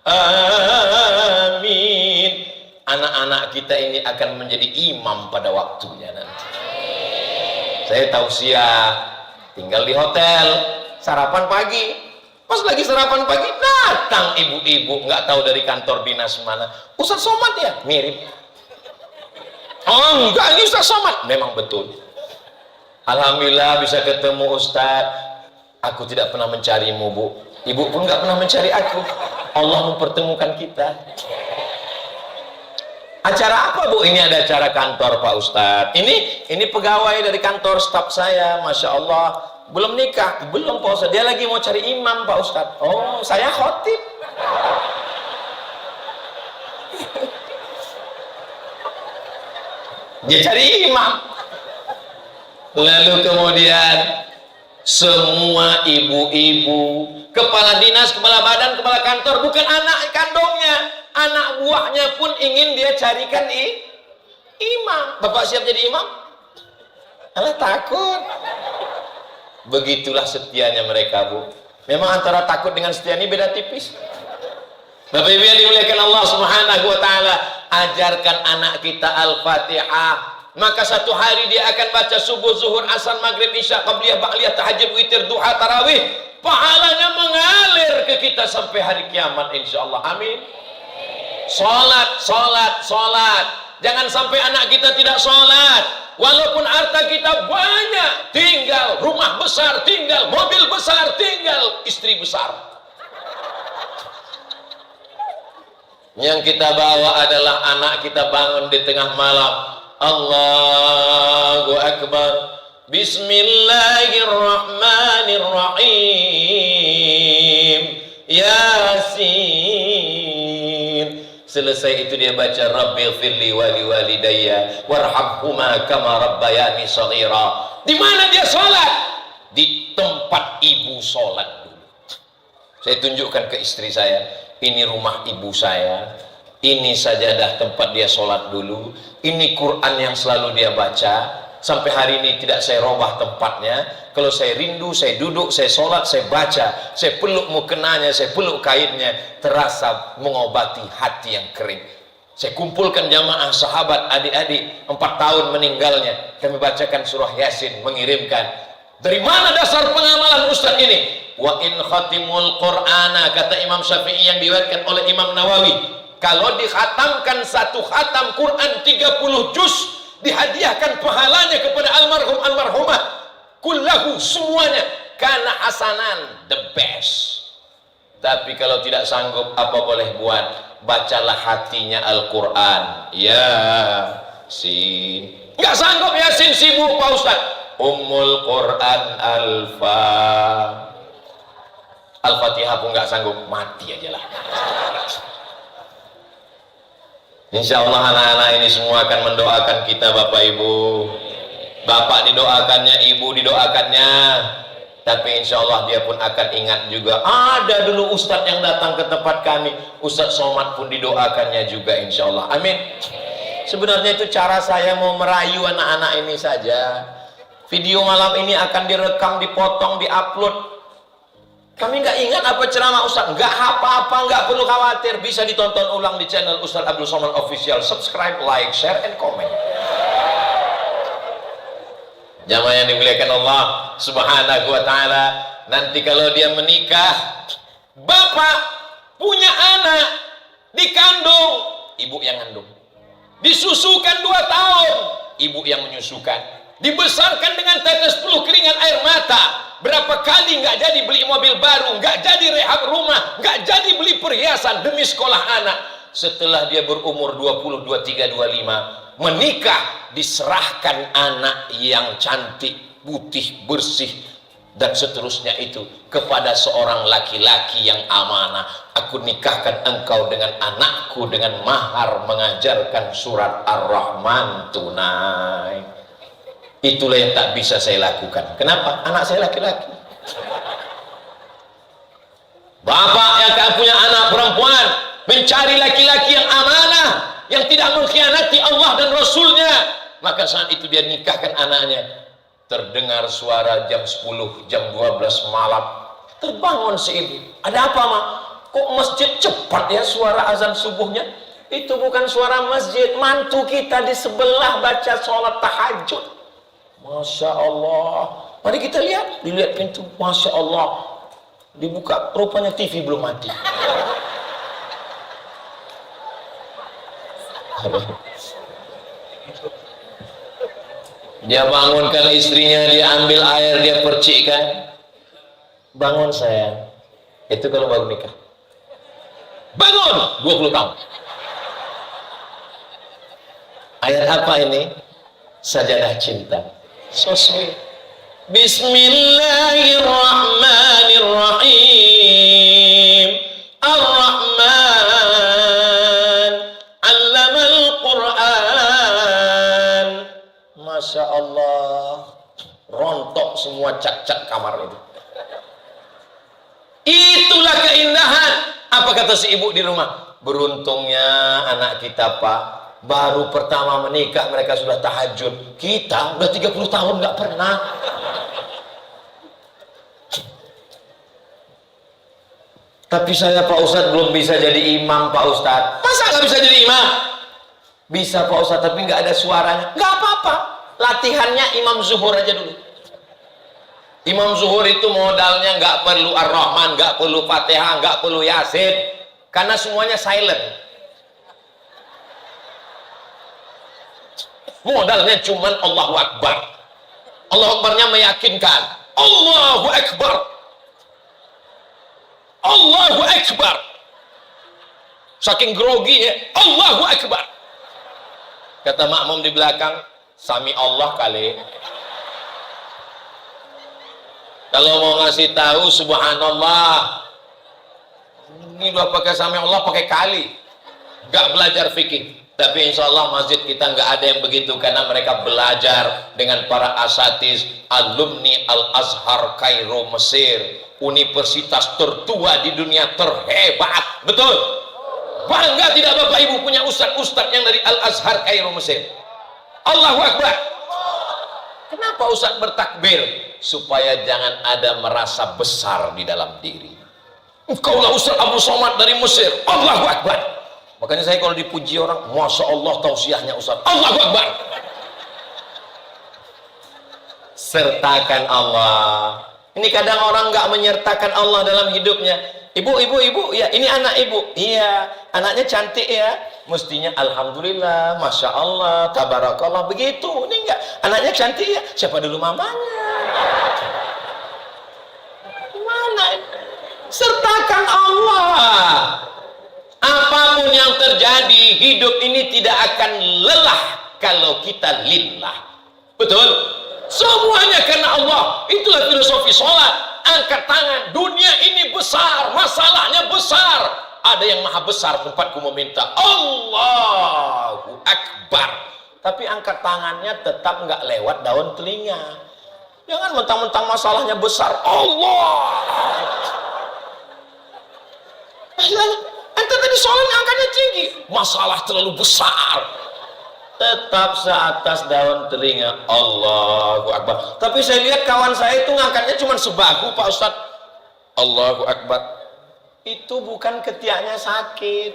Amin. Anak-anak kita ini akan menjadi imam pada waktunya nanti. Saya tausiah, tinggal di hotel, sarapan pagi. Pas lagi sarapan pagi, datang ibu-ibu nggak tahu dari kantor dinas mana. Ustaz Somad ya? Mirip. Oh enggak, ini Ustaz Somad. Memang betul. Alhamdulillah bisa ketemu Ustaz. Aku tidak pernah mencarimu, Bu. Ibu pun nggak pernah mencari aku. Allah mempertemukan kita. Acara apa, Bu? Ini ada acara kantor Pak Ustadz. Ini pegawai dari kantor staf saya, Masya Allah. Belum nikah, belum Pak Ustadz. Dia lagi mau cari imam Pak Ustadz. Oh, saya khotib. Dia cari imam. Lalu kemudian semua ibu-ibu, kepala dinas, kepala badan, kepala kantor, bukan anak kandungnya, anak buahnya pun ingin dia carikan imam. Bapak siap jadi imam? Alah, takut. Begitulah setianya mereka, Bu. Memang antara takut dengan setia ini beda tipis. Bapak Ibu yang dimuliakan Allah Subhanahu wa taala, ajarkan anak kita Al-Fatihah. Maka satu hari dia akan baca subuh, zuhur, asar, maghrib, isya, qabliyah, ba'liyah, tahajud, witir, duha, tarawih. Pahalanya mengalir ke kita sampai hari kiamat insyaallah. Amin. Salat, salat, salat. Jangan sampai anak kita tidak salat. Walaupun harta kita banyak, tinggal rumah besar, tinggal mobil besar, tinggal istri besar. Yang kita bawa adalah anak kita bangun di tengah malam. Allahu Akbar. Bismillahirrahmanirrahim. Yasin. Selesai itu dia baca Rabbighfirli wa liwalidayya warhamhuma kama rabbayani shaghira. Di mana dia sholat? Di tempat ibu sholat dulu. Saya tunjukkan ke istri saya, ini rumah ibu saya, ini sajadah tempat dia sholat dulu, ini Quran yang selalu dia baca. Sampai hari ini tidak saya robah tempatnya. Kalau saya rindu, saya duduk, saya sholat, saya baca, saya peluk mukenanya, saya peluk kainnya, terasa mengobati hati yang kering. Saya kumpulkan jamaah sahabat, adik-adik, 4 tahun meninggalnya, kami bacakan surah Yasin, mengirimkan. Dari mana dasar pengamalan Ustaz ini? Wa in khatimul Qur'ana, kata Imam Syafi'i yang diriwayatkan oleh Imam Nawawi, kalau dikhatamkan satu khatam Quran 30 juz, dihadiahkan pahalanya kepada almarhum almarhumah kullahu, semuanya, karena hasanan, the best. Tapi kalau tidak sanggup, apa boleh buat? Bacalah hatinya Al-Quran. Yasin. Nggak sanggup Yasin, sibuk Pak Ustaz. Ummul Quran Al-Fatihah pun nggak sanggup, mati aja lah. Insya Allah anak-anak ini semua akan mendoakan kita Bapak Ibu. Bapak didoakannya, Ibu didoakannya. Tapi insya Allah dia pun akan ingat juga. Ada dulu Ustadz yang datang ke tempat kami, Ustadz Somad pun didoakannya juga insya Allah. Amin. Sebenarnya itu cara saya mau merayu anak-anak ini saja. Video malam ini akan direkam, dipotong, diupload. Kami nggak ingat apa ceramah Ustaz, nggak apa-apa, nggak perlu khawatir, bisa ditonton ulang di channel Ustaz Abdul Somad Official. Subscribe, like, share, and comment. Jamaah yang dimuliakan Allah Subhanahu wa taala, nanti kalau dia menikah, bapak punya anak, dikandung, ibu yang ngandung. Disusukan 2 tahun, ibu yang menyusukan. dibesarkan dengan tetes peluh keringat air mata. Berapa kali nggak jadi beli mobil baru, nggak jadi rehab rumah, nggak jadi beli perhiasan demi sekolah anak. Setelah dia berumur 20, 23, 25, menikah, diserahkan anak yang cantik, putih, bersih, dan seterusnya itu kepada seorang laki-laki yang amanah. Aku nikahkan engkau dengan anakku dengan mahar mengajarkan surat Ar-Rahman tunai. Itulah yang tak bisa saya lakukan. Kenapa? Anak saya laki-laki. Bapak yang tak punya anak perempuan, mencari laki-laki yang amanah, yang tidak mengkhianati Allah dan Rasulnya. Maka saat itu dia nikahkan anaknya. Terdengar suara jam 10, jam 12 malam. Terbangun si ibu. Ada apa, Mak? Kok masjid cepat ya suara azan subuhnya? Itu bukan suara masjid, mantu kita di sebelah baca sholat tahajud. Masya Allah. Mari kita lihat. Dilihat pintu. Masya Allah. Dibuka. Rupanya TV belum mati. Dia bangunkan istrinya, dia ambil air, dia percikkan. Bangun sayang. Itu kalau baru nikah. Bangun! 20 tahun. Ayat apa ini? Sajadah cinta. So sweet. Bismillahirrahmanirrahim. Ar-Rahman. Allamal Quran. Masya Allah. Rontok semua cat-cat kamar itu. Itulah keindahan. Apa kata si ibu di rumah? Beruntungnya anak kita, Pak. Baru pertama menikah mereka sudah tahajud. Kita udah 30 tahun nggak pernah. Tapi saya Pak Ustadz belum bisa jadi imam, Pak Ustadz. Masa nggak bisa jadi imam? Bisa Pak Ustadz, tapi nggak ada suaranya. Nggak apa-apa. Latihannya imam zuhur aja dulu. Imam zuhur itu modalnya nggak perlu Ar-Rahman, nggak perlu Fatihah, nggak perlu Yasin. Karena semuanya silent. Modalnya cuman Allahu Akbar. Allahu Akbarnya meyakinkan. Allahu Akbar. Allahu Akbar. Saking grogi ya. Allahu Akbar. Kata makmum di belakang, Sami Allah kali. Kalau mau ngasih tahu Subhanallah, ini udah pakai Sami Allah pakai kali. Gak belajar fikih. Tapi insya Allah masjid kita nggak ada yang begitu, karena mereka belajar dengan para asatiz, alumni Al-Azhar Kairo Mesir, universitas tertua di dunia, terhebat. Betul? Bangga tidak Bapak Ibu punya ustadz-ustadz yang dari Al-Azhar Kairo Mesir? Allahu Akbar. Kenapa ustadz bertakbir? Supaya jangan ada merasa besar di dalam diri. Engkaulah Ustadz Abdul Somad dari Mesir. Allahu Akbar. Makanya saya kalau dipuji orang, Masya Allah tausiahnya Ustaz. Allahu Akbar. Sertakan Allah. Ini kadang orang nggak menyertakan Allah dalam hidupnya. Ibu, ya ini anak ibu. Iya, anaknya cantik ya. Mestinya Alhamdulillah, Masya Allah, Tabarakallah. Begitu, ini enggak. Anaknya cantik ya. Siapa dulu mamanya? Mana? Sertakan Allah. Apapun yang terjadi, hidup ini tidak akan lelah kalau kita lillah. Betul? Semuanya karena Allah. Itulah filosofi sholat. Angkat tangan. Dunia ini besar, masalahnya besar. Ada yang maha besar tempatku meminta. Allahu Akbar. Tapi angkat tangannya tetap nggak lewat daun telinga. Jangan mentang-mentang masalahnya besar. Allah. Ente tadi sholat angkatnya tinggi, masalah terlalu besar. Tetap seatas daun telinga. Allahu Akbar. Tapi saya lihat kawan saya itu ngangkatnya cuma sebahu Pak Ustadz. Allahu Akbar. Itu bukan ketiaknya sakit.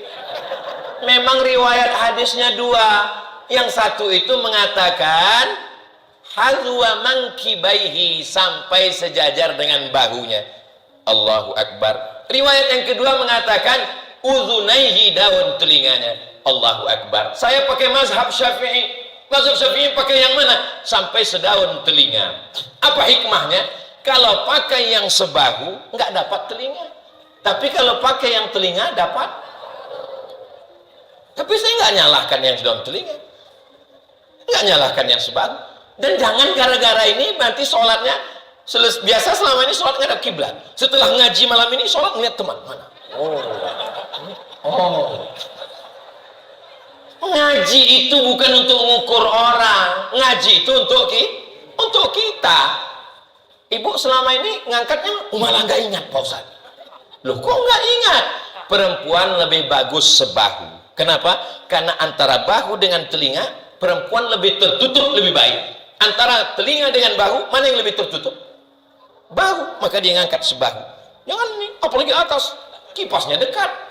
Memang riwayat hadisnya dua. Yang satu itu mengatakan hadwa mankibaihi, sampai sejajar dengan bahunya. Allahu Akbar. Riwayat yang kedua mengatakan uzunaihi, daun telinganya. Allahu Akbar. Saya pakai mazhab Syafi'i. Mazhab Syafi'i pakai yang mana? Sampai sedaun telinga. Apa hikmahnya? Kalau pakai yang sebahu nggak dapat telinga, tapi kalau pakai yang telinga dapat. Tapi saya nggak nyalahkan yang sedaun telinga, nggak nyalahkan yang sebahu. Dan jangan gara-gara ini nanti sholatnya biasa selama ini sholat ngadap kiblat. Setelah ngaji malam ini sholat ngeliat teman mana? Ngaji itu bukan untuk mengukur orang, ngaji itu untuk kita. Ibu selama ini ngangkatnya malah nggak ingat Pak Ustaz. Loh kok nggak ingat? Perempuan lebih bagus sebahu. Kenapa? Karena antara bahu dengan telinga, perempuan lebih tertutup lebih baik. Antara telinga dengan bahu, mana yang lebih tertutup? Bahu, maka dia ngangkat sebahu. Jangan nih, apalagi atas, kipasnya dekat.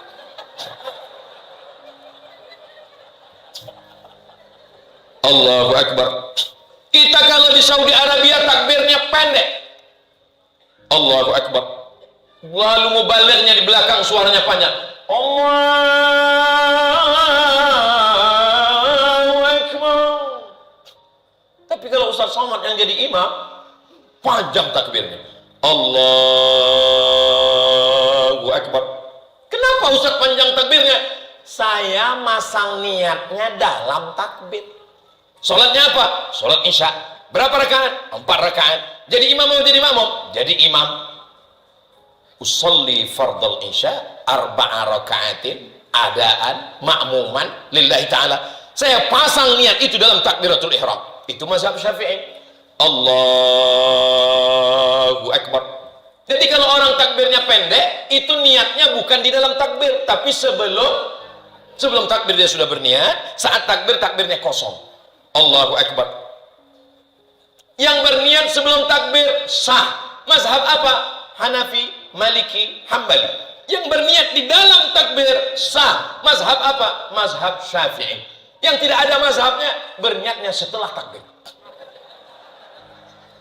Allahu Akbar. Kita kalau di Saudi Arabia takbirnya pendek. Allahu Akbar. Lalu mubalignya di belakang suaranya panjang. Allahu Akbar. Tapi kalau Ustaz Somad yang jadi imam, panjang takbirnya. Allahu Akbar. Kenapa Ustaz panjang takbirnya? Saya masang niatnya dalam takbir. Sholatnya apa? Sholat isya. Berapa rakaat? 4 rakaat. Jadi imam mau jadi makmum? Jadi imam. Usolli fardal isya 4 rakaatin adaan ma'muman lillahi ta'ala. Saya pasang niat itu dalam takbiratul ihram. Itu mazhab Syafi'i. Allahu Akbar. Jadi kalau orang takbirnya pendek, itu niatnya bukan di dalam takbir, tapi sebelum takbir dia sudah berniat. Saat takbir, takbirnya kosong. Allahu Akbar. Yang berniat sebelum takbir sah. Mazhab apa? Hanafi, Maliki, Hambali. Yang berniat di dalam takbir sah. Mazhab apa? Mazhab Syafi'i. Yang tidak ada mazhabnya, berniatnya setelah takbir.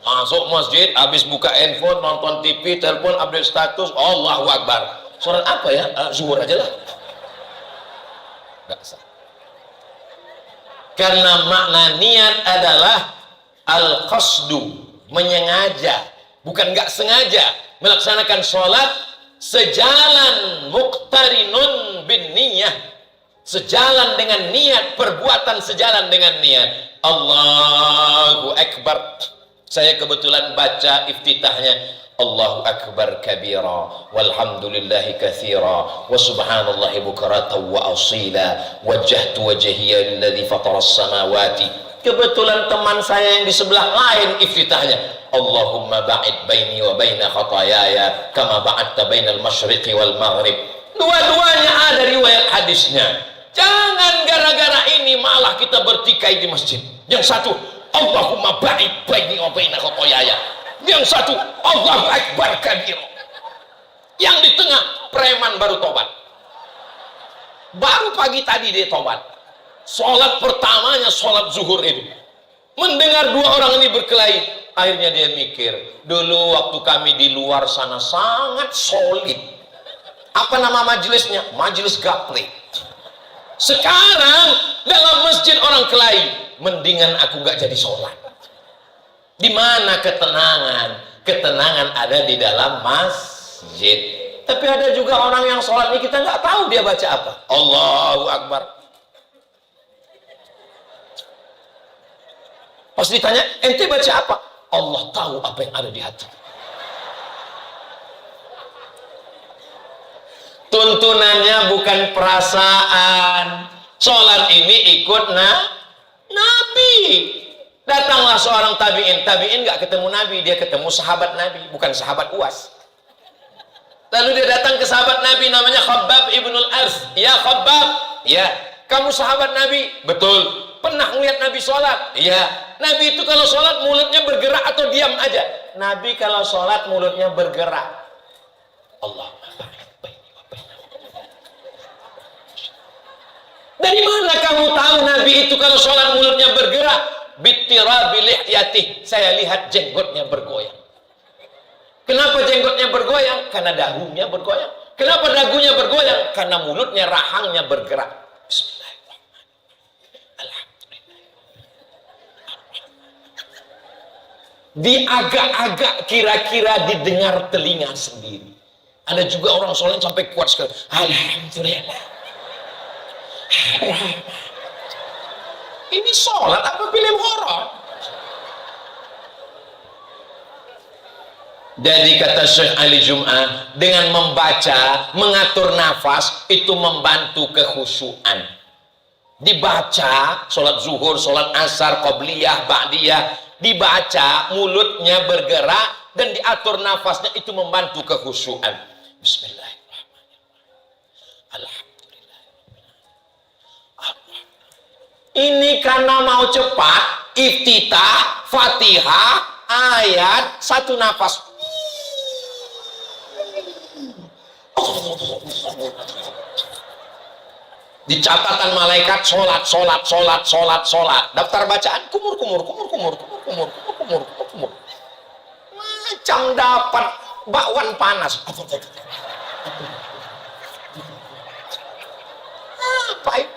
Masuk masjid, habis buka handphone, nonton TV, telepon, update status, Allahu Akbar. Surat apa ya? Zuhur aja lah. Gak sah. Karena makna niat adalah al-qasdu, menyengaja, bukan nggak sengaja melaksanakan sholat sejalan muqtarinun bin niyah, sejalan dengan niat, perbuatan sejalan dengan niat. Allahu Akbar. Saya kebetulan baca iftitahnya, Allahu Akbar kabira walhamdulillahi katsira wa subhanallahi bukratan wa asila wajjahtu wajhiya lilladzi fataras samawati. Kebetulan teman saya yang di sebelah lain iftitahnya, Allahumma ba'id baini wa baina khataayaya kama ba'adta bainal masyriqi wal maghrib. Dua-duanya ada riwayat hadisnya. Jangan gara-gara ini malah kita bertikai di masjid. Yang satu, Allahumma ba'id baini wa baina khataayaya. Yang satu, Allahu Akbar kabir. Yang di tengah, preman baru tobat. Baru pagi tadi dia tobat. Sholat pertamanya, sholat zuhur itu. Mendengar dua orang ini berkelahi, akhirnya dia mikir, dulu waktu kami di luar sana sangat solid. Apa nama majelisnya? Majelis gaple. Sekarang dalam masjid orang kelahi, mendingan aku gak jadi sholat. Di mana ketenangan? Ketenangan ada di dalam masjid. Tapi ada juga orang yang sholat ini kita nggak tahu dia baca apa. Allahu Akbar. Pas ditanya, ente baca apa? Allah tahu apa yang ada di hati. Tuntunannya bukan perasaan. Sholat ini ikut Nabi. Datanglah seorang tabi'in nggak ketemu Nabi, dia ketemu sahabat Nabi, bukan sahabat UAS. Lalu dia datang ke sahabat Nabi namanya Khabbab ibnul Ars. Ya Khabbab, ya kamu sahabat Nabi? Betul. Pernah ngeliat Nabi sholat? Iya. Nabi itu kalau sholat mulutnya bergerak atau diam aja? Nabi kalau sholat mulutnya bergerak. Allah. Dari mana kamu tahu Nabi itu kalau sholat mulutnya bergerak? Bittirabi lihyatih, saya lihat jenggotnya bergoyang. Kenapa jenggotnya bergoyang? Karena dagunya bergoyang. Kenapa dagunya bergoyang? Karena mulutnya, rahangnya bergerak. Bismillahirrahmanirrahim. Alhamdulillah. Diagak-agak kira-kira didengar telinga sendiri. Ada juga orang sholat sampai kuat sekali. Alhamdulillah. Ini sholat apa film horor? Jadi kata Syekh Ali Jum'ah, dengan membaca, mengatur nafas, itu membantu kekhusyuan. Dibaca, sholat zuhur, sholat asar, qobliyah, ba'diyah, dibaca, mulutnya bergerak, dan diatur nafasnya, itu membantu kekhusyuan. Bismillahirrahmanirrahim. Alhamdulillah. Ini karena mau cepat, iftitah, fatihah, ayat, satu nafas. Di catatan malaikat sholat. Daftar bacaan kumur. Macam dapat bakwan panas. Apa itu?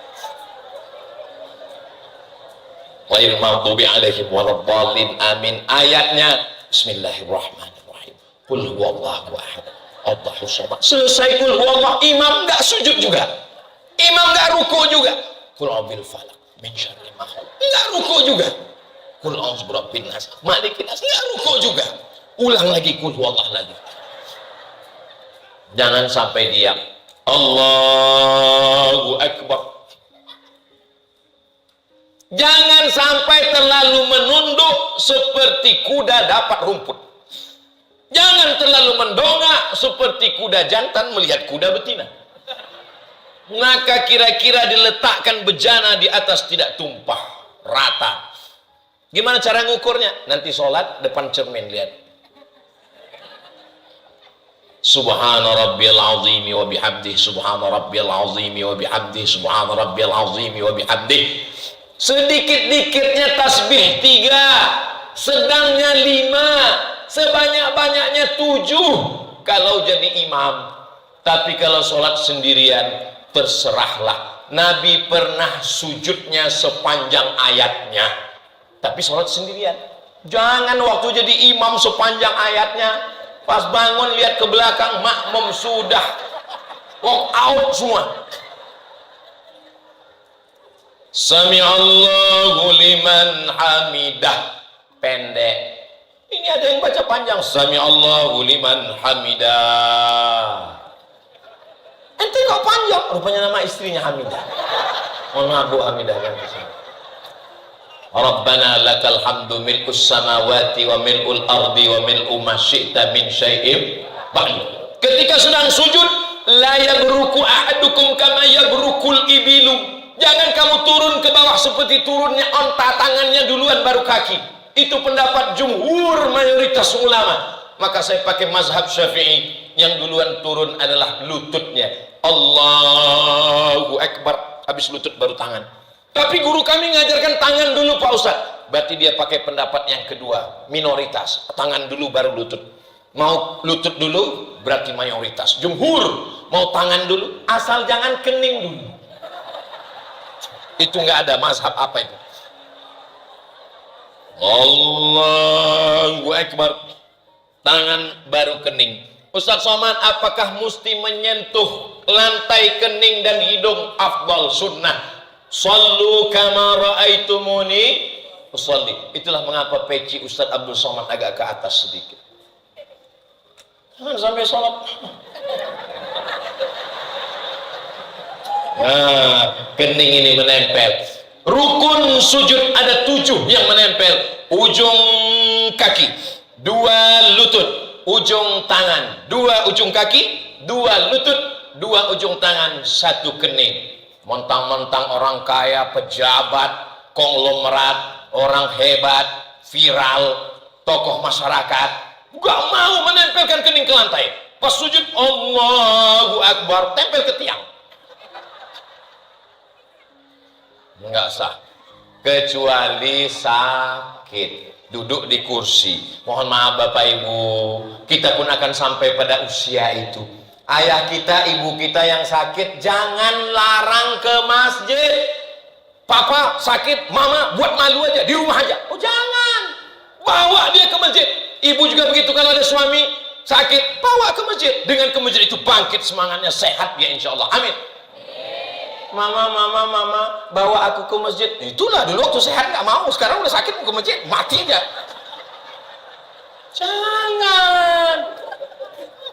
Ghairil maghdubi alaihim waladdallin, amin. Ayatnya Bismillahirrahmanirrahim. Qul huwallahu ahad. Allahu samad. Selesai qul huwallahu, imam enggak sujud juga. Imam enggak ruku juga. Qul a'udzu falaq min syarri ma khalaq. Enggak ruku juga. Qul a'udzu birabbin nas, malikin nas. Enggak ruku juga. Ulang lagi qul huwallahu lagi. Jangan sampai diam. Allahu akbar. Jangan sampai terlalu menunduk seperti kuda dapat rumput. Jangan terlalu mendongak seperti kuda jantan melihat kuda betina. Maka kira-kira diletakkan bejana di atas tidak tumpah, rata. Gimana cara ngukurnya? Nanti sholat depan cermin, lihat. Subhana rabbiyal azimi wa bihamdihi, subhana rabbiyal azimi wa bihamdihi, subhana rabbiyal azimi wa bihamdihi. Sedikit-dikitnya tasbih 3, sedangnya 5, sebanyak-banyaknya 7 kalau jadi imam. Tapi kalau sholat sendirian, terserahlah. Nabi pernah sujudnya sepanjang ayatnya, tapi sholat sendirian. Jangan waktu jadi imam sepanjang ayatnya, pas bangun lihat ke belakang, makmum sudah walk out semua. Sami'allahu liman hamidah, pendek. Ini ada yang baca panjang. Sami'allahu liman hamidah. Ente kok panjang? Rupanya nama istrinya Hamidah. Mohon maaf Bu Hamidah kan kesini. Rabbana lakal hamdu milkus samawati wa mil'ul ardi wa mil'u ma syi'ta min syai'im ba'd. Ketika sedang sujud, la yabruku ahadukum kama yabrukul ibilu. Jangan kamu turun ke bawah seperti turunnya onta, tangannya duluan baru kaki. Itu pendapat jumhur mayoritas ulama. Maka saya pakai mazhab Syafi'i, yang duluan turun adalah lututnya. Allahu Akbar, habis lutut baru tangan. Tapi guru kami ngajarkan tangan dulu Pak Ustaz. Berarti dia pakai pendapat yang kedua, minoritas. Tangan dulu baru lutut. Mau lutut dulu berarti mayoritas. Jumhur mau tangan dulu, asal jangan kening dulu. Itu nggak ada mazhab apa itu. Allahu Akbar, tangan baru kening. Ustaz Somad, apakah mesti menyentuh lantai kening dan hidung? Afdal sunnah. Sallu kama ra'aitumuni usalli. Itulah mengapa peci Ustaz Abdul Somad agak ke atas sedikit. Jangan sampai sholat. Nah, kening ini menempel. Rukun sujud ada 7 yang menempel. Ujung kaki, 2 lutut, ujung tangan, 2 ujung kaki, 2 lutut, 2 ujung tangan, 1 kening. Mentang-mentang orang kaya, pejabat, konglomerat, orang hebat, viral, tokoh masyarakat, gak mau menempelkan kening ke lantai. Pas sujud, Allahu Akbar, tempel ke tiang. Enggak sah, kecuali sakit, duduk di kursi. Mohon maaf Bapak Ibu, kita pun akan sampai pada usia itu. Ayah kita, ibu kita yang sakit, jangan larang ke masjid. Papa sakit, mama buat malu aja, di rumah aja. Oh jangan, bawa dia ke masjid. Ibu juga begitu, kalau ada suami sakit, bawa ke masjid. Dengan ke masjid itu bangkit semangatnya, sehat dia insya Allah. Amin. Mama, bawa aku ke masjid. Itulah dulu waktu sehat nggak mau, sekarang udah sakit mau ke masjid, mati aja. Jangan.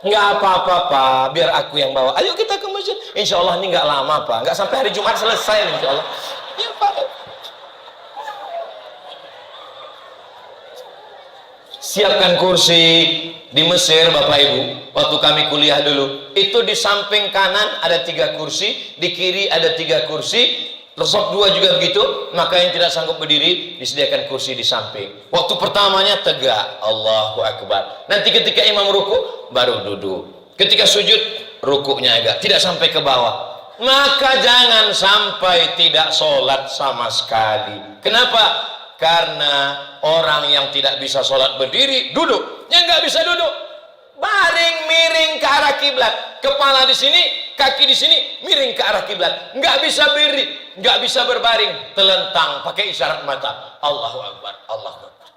Nggak apa-apa, Pak. Biar aku yang bawa. Ayo kita ke masjid. Insya Allah ini nggak lama, Pak. Nggak sampai hari Jumat selesai, insya Allah. Ya, Pak. Siapkan kursi. Di Mesir, Bapak Ibu, waktu kami kuliah dulu, itu di samping kanan ada 3 kursi, di kiri ada 3 kursi, resop 2 juga begitu. Maka yang tidak sanggup berdiri disediakan kursi di samping. Waktu pertamanya tegak, Allahu Akbar. Nanti ketika imam ruku baru duduk. Ketika sujud rukuknya agak tidak sampai ke bawah. Maka jangan sampai tidak sholat sama sekali. Kenapa? Karena orang yang tidak bisa sholat berdiri, duduk. Yang nggak bisa duduk, baring miring ke arah kiblat. Kepala di sini, kaki di sini, miring ke arah kiblat. Nggak bisa berdiri, nggak bisa berbaring, telentang, pakai isyarat mata. Allahu Akbar, Allahu Akbar.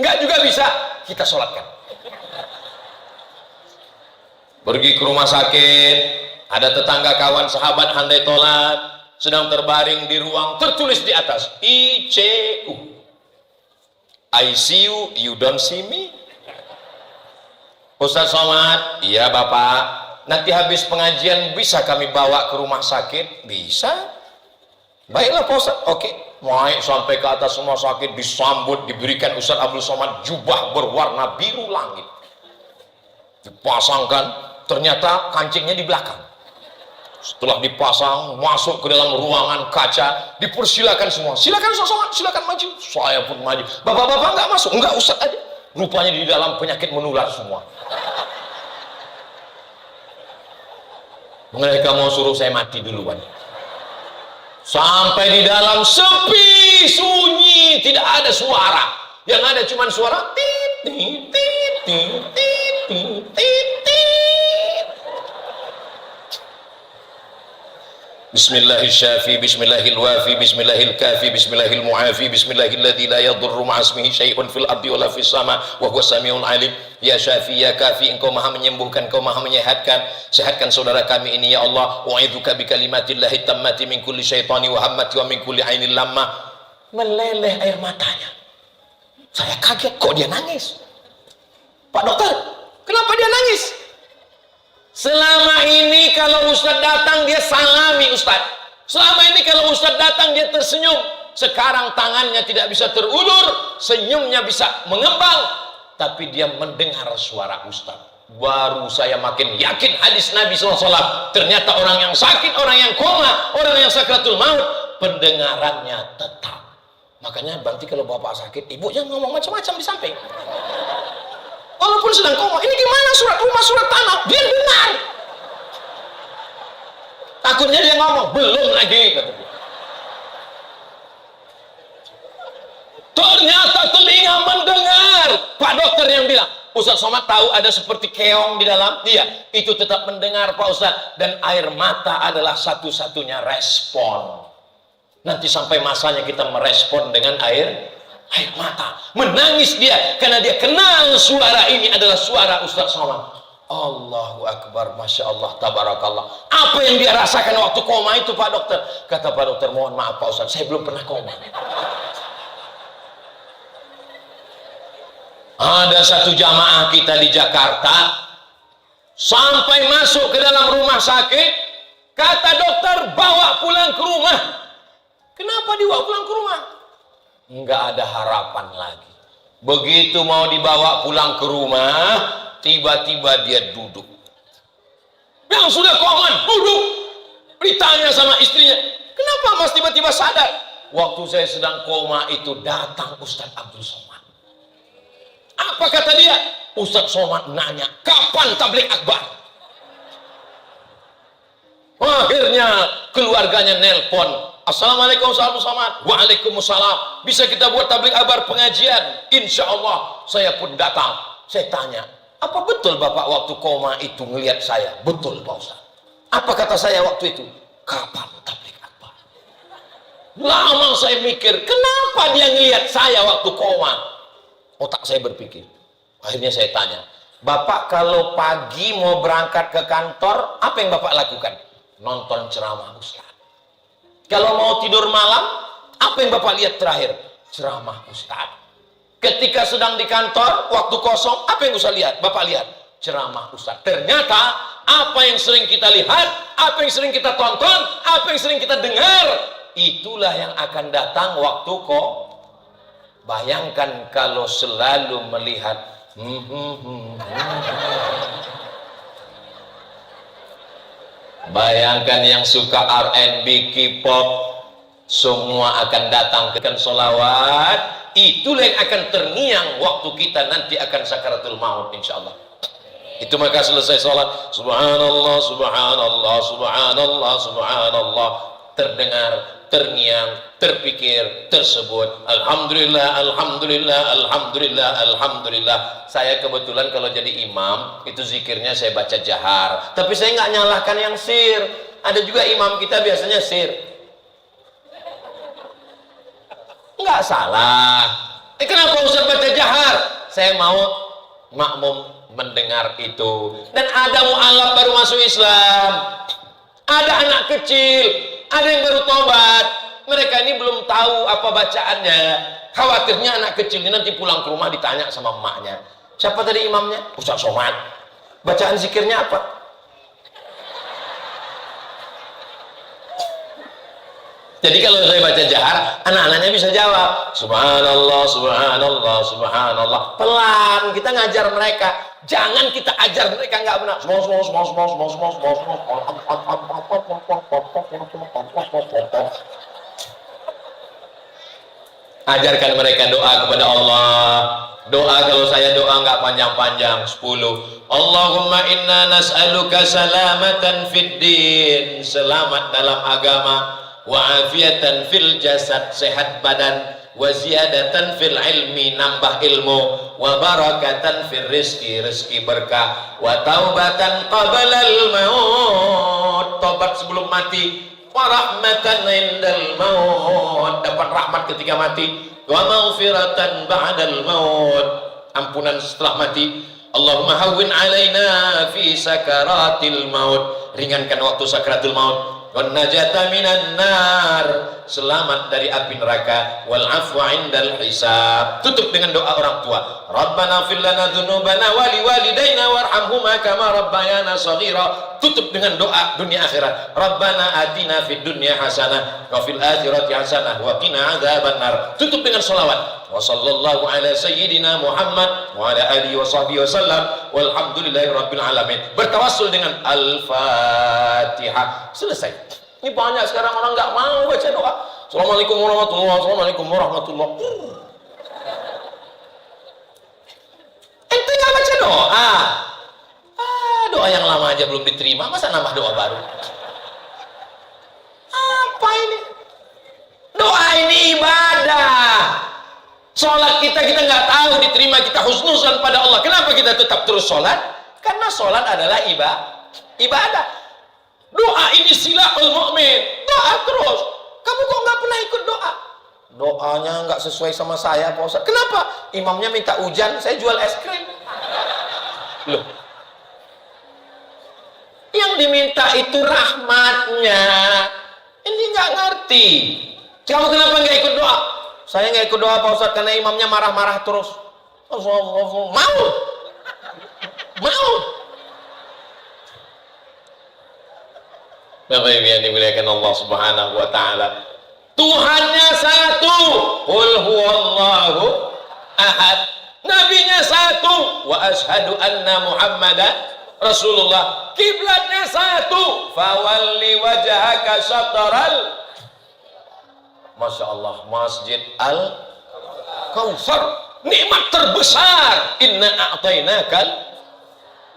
Nggak juga bisa, kita sholatkan. Pergi ke rumah sakit, ada tetangga kawan sahabat handai tolat, sedang terbaring di ruang, tertulis di atas ICU. I see you, you don't see me. Ustaz Somad, iya Bapak, nanti habis pengajian bisa kami bawa ke rumah sakit? Bisa. Baiklah Pak Ustaz, oke. Naik sampai ke atas rumah sakit, disambut, diberikan Ustaz Abdul Somad jubah berwarna biru langit. Dipasangkan, ternyata kancingnya di belakang. Setelah dipasang, masuk ke dalam ruangan kaca, dipersilakan semua. Silakan Ustaz Somad, silakan maju. Saya pun maju. Bapak-bapak nggak masuk, enggak Ustaz aja. Rupanya di dalam penyakit menular semua. Mereka mau suruh saya mati duluan. Sampai di dalam sepi, sunyi, tidak ada suara. Yang ada cuma suara tit tit tit tit tit tit tit. Bismillahirrahmanirrahim, bismillahirwafi, bismillahirkafi, bismillahirmuafi, bismillahilladzi la yadurru ma'asmihi syai'un fil ardi wala fis sama wa huwas samiul alim. Ya Syafi, ya Kafi, engkau maha menyembuhkan, engkau maha menyehatkan. Sehatkan saudara kami ini ya Allah. Wa'idzuka bi kalimatillahi tammati min kulli syaitani wa hammati wa min kulli ainil lamma. Meleleh air matanya. Saya kaget, kok dia nangis? Pak dokter, kenapa dia nangis? Selama ini kalau Ustadz datang dia salami Ustadz. Selama ini kalau Ustadz datang dia tersenyum. Sekarang tangannya tidak bisa terulur, senyumnya bisa mengembang, tapi dia mendengar suara Ustadz. Baru saya makin yakin hadis Nabi SAW. Ternyata orang yang sakit, orang yang koma, orang yang sakratul maut, pendengarannya tetap. Makanya berarti kalau bapak sakit, ibu jangan ngomong macam-macam di samping. Walaupun sedang koma, ini gimana surat rumah, surat tanah, dia dengar. Takutnya dia ngomong, belum lagi, kata dia. Ternyata telinga mendengar. Pak dokter yang bilang, Ustaz Somad tahu ada seperti keong di dalam? Iya, itu tetap mendengar Pak Ustaz. Dan air mata adalah satu-satunya respon. Nanti sampai masanya kita merespon dengan air mata. Menangis dia karena dia kenal suara ini adalah suara Ustaz Somad. Allahu Akbar, Masya Allah, Tabarakallah. Apa yang dia rasakan waktu koma itu Pak dokter? Kata Pak dokter, mohon maaf Pak Ustaz, saya belum pernah koma. Ada satu jamaah kita di Jakarta, sampai masuk ke dalam rumah sakit, kata dokter, bawa pulang ke rumah. Kenapa dibawa pulang ke rumah? Nggak ada harapan lagi. Begitu mau dibawa pulang ke rumah, tiba-tiba dia duduk. Yang sudah koma duduk. Ditanya sama istrinya, kenapa mas tiba-tiba sadar? Waktu saya sedang koma itu datang Ustadz Abdul Somad. Apa kata dia? Ustadz Somad nanya, kapan tabligh akbar? Akhirnya keluarganya nelpon. Assalamualaikum Ustaz Abdul Somad. Waalaikumsalam. Bisa kita buat tabligh akbar pengajian? Insya Allah. Saya pun datang. Saya tanya, apa betul Bapak waktu koma itu ngelihat saya? Betul Pak Ustaz. Apa kata saya waktu itu? Kapan tabligh akbar? Lama saya mikir, kenapa dia ngelihat saya waktu koma? Otak saya berpikir. Akhirnya saya tanya, Bapak kalau pagi mau berangkat ke kantor, apa yang Bapak lakukan? Nonton ceramah Ustaz. Kalau mau tidur malam, apa yang Bapak lihat terakhir? Ceramah Ustaz. Ketika sedang di kantor, waktu kosong, apa yang Bapak lihat? Ceramah Ustaz. Ternyata, apa yang sering kita lihat, apa yang sering kita tonton, apa yang sering kita dengar, itulah yang akan datang waktu kok. Bayangkan kalau selalu melihat bayangkan yang suka R&B, K-pop, semua akan datang ke sholawat. Itulah yang akan terngiang waktu kita nanti akan sakaratul maut, insyaallah. Itu maka selesai sholat, subhanallah, subhanallah, subhanallah, subhanallah, terdengar, terngiang, terpikir, tersebut, alhamdulillah, alhamdulillah, alhamdulillah, alhamdulillah. Saya kebetulan kalau jadi imam, itu zikirnya saya baca jahar. Tapi saya nggak nyalahkan yang sir. Ada juga imam kita biasanya sir. Nggak salah. Kenapa Ustaz baca jahar? Saya mau makmum mendengar itu. Dan ada mu'alaf baru masuk Islam, ada anak kecil, ada yang baru tobat. Mereka ini belum tahu apa bacaannya. Khawatirnya anak kecil ini nanti pulang ke rumah ditanya sama emaknya, siapa tadi imamnya? Ustaz Somad. Bacaan zikirnya apa? Jadi kalau saya baca jahar, anak-anaknya bisa jawab subhanallah, subhanallah, subhanallah. Pelan, kita ngajar mereka. Jangan kita ajar mereka nggak benar. Ajarkan mereka doa kepada Allah. Doa, kalau saya doa nggak panjang-panjang, 10. Allahumma inna nas'aluka salamatan fid din, selamat dalam agama, wa afiatan fil jasad, sehat badan, wa ziyadatan fil ilmi, nambah ilmu, wa barakatan fil rizki, rezeki berkah, wa taubatan qabalal maut, tobat sebelum mati, wa rahmatan indal maut, dapat rahmat ketika mati, wa maghfiratan ba'dal maut, ampunan setelah mati. Allahumma hawwin alaina fi sakaratil maut, ringankan waktu sakaratul maut. Wan najata minan nar, selamat dari api neraka. Wal afwa indal hisab. Tutup dengan doa orang tua. Rabbana fir lana dzunubana wa liwalidayna warhamhuma kama rabbayana shaghira. Tutup dengan doa dunia akhirat. Rabbana atina fid dunya hasanah wa fil akhirati hasanah wa qina adzabannar. Tutup dengan selawat. Wa sallallahu ala sayyidina Muhammad wa ala alihi wa sahbihi wasallam walhamdulillahi rabbil alamin. Bertawassul dengan Al-Fatihah. Selesai. Ini banyak sekarang orang nggak mau baca doa. Assalamualaikum warahmatullahi wabarakatuh. Assalamualaikum warahmatullahi wabarakatuh. Ente nggak baca doa. Doa yang lama aja belum diterima, masa nambah doa baru? Apa ini? Doa ini ibadah. Sholat kita nggak tahu diterima, kita husnuzan pada Allah. Kenapa kita tetap terus sholat? Karena sholat adalah ibadah. Doa ini silahul mu'min. Doa terus. Kamu kok nggak pernah ikut doa? Doanya nggak sesuai sama saya, Pak Ustaz. Kenapa? Imamnya minta hujan, saya jual es krim. Loh, yang diminta itu rahmatnya. Ini nggak ngerti. Kamu kenapa nggak ikut doa? Saya nggak ikut doa, Pak Ustaz, karena imamnya marah-marah terus. Mau. Bapak Ibu yang dimuliakan Allah Subhanahu wa taala. Tuhannya satu. Qul huwallahu ahad. Nabinya satu. Wa asyhadu anna Muhammadan Rasulullah. Kiblatnya satu. Fawalli wajhaka syatral, Masya Allah, Masjid Al-Kautsar, nikmat terbesar. Inna a'tainakal,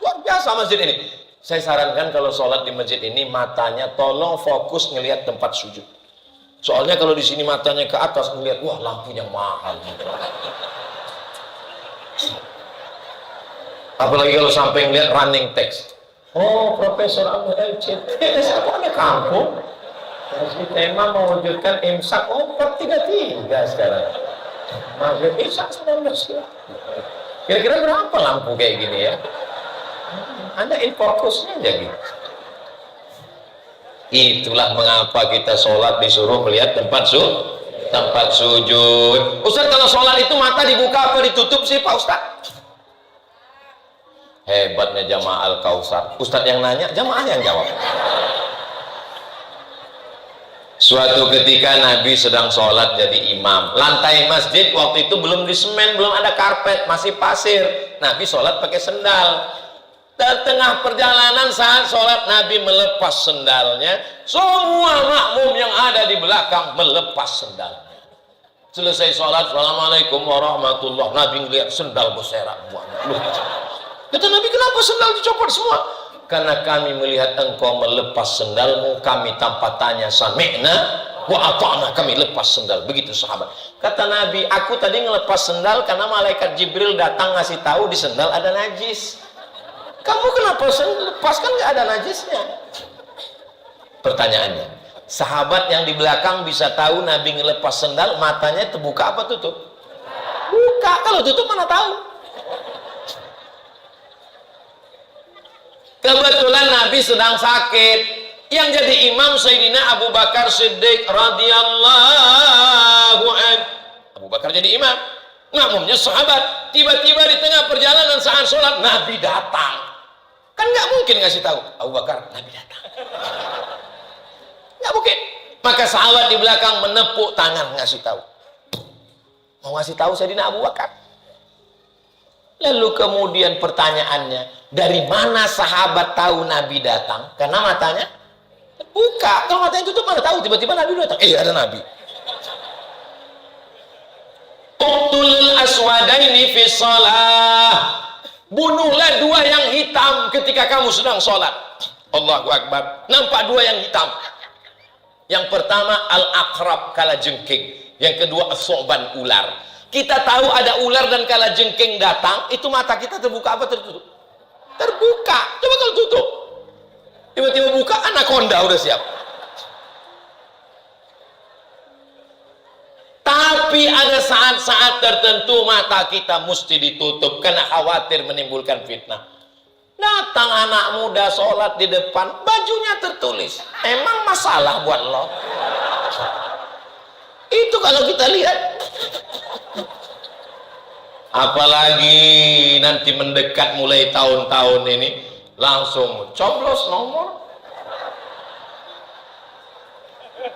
luar biasa masjid ini. Saya sarankan kalau sholat di masjid ini, matanya tolong fokus ngelihat tempat sujud. Soalnya kalau di sini matanya ke atas ngelihat, wah lampunya mahal. Apalagi kalau sampai ngelihat running text. Oh, Profesor Ahmad LCT, sekolahnya kampung. Masih tema mewujudkan imsak. Oh, 433 sekarang. Maghrib Isya 19 kilo. Kira-kira berapa lampu kayak gini ya? Anda fokusnya aja gitu. Itulah mengapa kita sholat disuruh melihat tempat sujud. Ustaz, kalau sholat itu mata dibuka apa ditutup sih Pak Ustaz? Hebatnya jamaah Al-Kautsar. Ustaz yang nanya, jamaah yang jawab. Suatu ketika Nabi sedang sholat jadi imam. Lantai masjid waktu itu belum disemen, belum ada karpet, masih pasir. Nabi sholat pakai sendal. Tengah perjalanan saat sholat Nabi melepas sendalnya. Semua makmum yang ada di belakang melepas sendalnya. Selesai sholat, Assalamualaikum warahmatullah. Nabi ngeliat sendal berserak. Kata Nabi, kenapa sendal dicopot semua? Karena kami melihat engkau melepas sendalmu, kami tanpa tanya sami'na wa ata'na, kami lepas sendal. Begitu sahabat. Kata Nabi, aku tadi ngelepas sendal karena malaikat Jibril datang ngasih tahu di sendal ada najis. Kamu kenapa lepas, kan nggak ada najisnya? Pertanyaannya, sahabat yang di belakang bisa tahu Nabi ngelepas sendal, matanya terbuka apa tutup? Buka. Kalau tutup mana tahu? Kebetulan Nabi sedang sakit. Yang jadi imam Sayyidina Abu Bakar Siddiq radhiyallahu anhu. Abu Bakar jadi imam, makmumnya sahabat. Tiba-tiba di tengah perjalanan saat sholat Nabi datang. Kan nggak mungkin ngasih tahu Abu Bakar, Nabi datang. Nggak mungkin. Maka sahabat di belakang menepuk tangan ngasih tahu. Mau ngasih tahu Sayyidina Abu Bakar. Lalu kemudian pertanyaannya, dari mana sahabat tahu Nabi datang? Karena matanya terbuka. Kalau matanya tutup mana tahu tiba-tiba Nabi datang. Ada Nabi. Uqtul aswadaini fi shalah. Bunuhlah dua yang hitam ketika kamu sedang sholat. Allahu Akbar. Nampak dua yang hitam. Yang pertama al-aqrab, kalajengking. Yang kedua as-su'ban, ular. Kita tahu ada ular dan kalajengking datang, itu mata kita terbuka apa tertutup? Terbuka. Coba kalau tutup, tiba-tiba buka, anaconda udah siap. Tapi ada saat-saat tertentu mata kita mesti ditutup karena khawatir menimbulkan fitnah. Datang anak muda sholat di depan, bajunya tertulis, emang masalah buat lo? Itu kalau kita lihat. Apalagi nanti mendekat mulai tahun-tahun ini, langsung coblos nomor.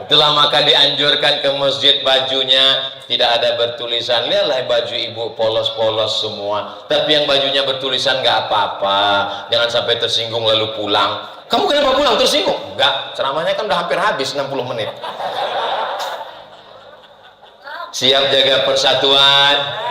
Itulah maka dianjurkan ke masjid bajunya tidak ada bertulisan. Lihatlah baju ibu polos-polos semua. Tapi yang bajunya bertulisan nggak apa-apa. Jangan sampai tersinggung lalu pulang. Kamu kenapa pulang tersinggung? Enggak, ceramahnya kan udah hampir habis 60 menit. Siap jaga persatuan.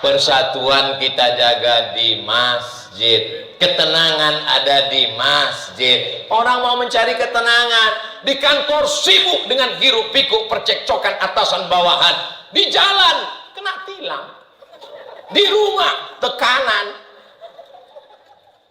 Persatuan kita jaga di masjid. Ketenangan ada di masjid. Orang mau mencari ketenangan. Di kantor sibuk dengan hiruk pikuk percekcokan atasan bawahan. Di jalan kena tilang. Di rumah tekanan.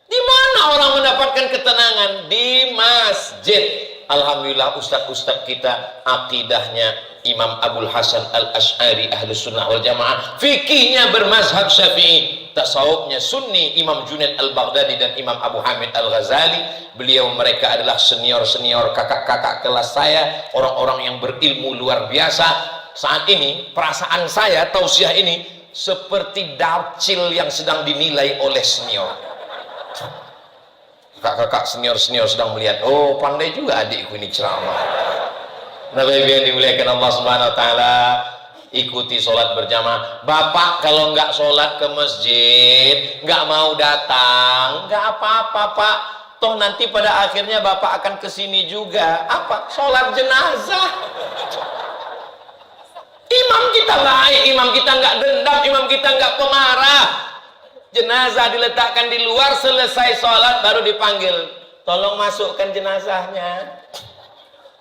Di mana orang mendapatkan ketenangan? Di masjid. Alhamdulillah ustadz-ustadz kita akidahnya Imam Abul Hasan Al-Ash'ari Ahlus Sunnah wal Jamaah, fikihnya bermazhab Syafi'i, tasawufnya Sunni Imam Junaid Al-Baghdadi dan Imam Abu Hamid Al-Ghazali. Beliau mereka adalah senior-senior kakak-kakak kelas saya, orang-orang yang berilmu luar biasa. Saat ini perasaan saya tausiah ini seperti dapcil yang sedang dinilai oleh senior. Kakak-kakak senior-senior sedang melihat, oh pandai juga adikku ini ceramah. Nabi yang dimuliakan Allah Subhanahu wa taala, ikuti sholat berjamaah. Bapak kalau nggak sholat ke masjid, nggak mau datang, nggak apa-apa Pak. Toh nanti pada akhirnya Bapak akan kesini juga. Apa? Sholat jenazah. Imam kita baik, imam kita nggak dendam, imam kita nggak pemarah. Jenazah diletakkan di luar, selesai sholat baru dipanggil. Tolong masukkan jenazahnya.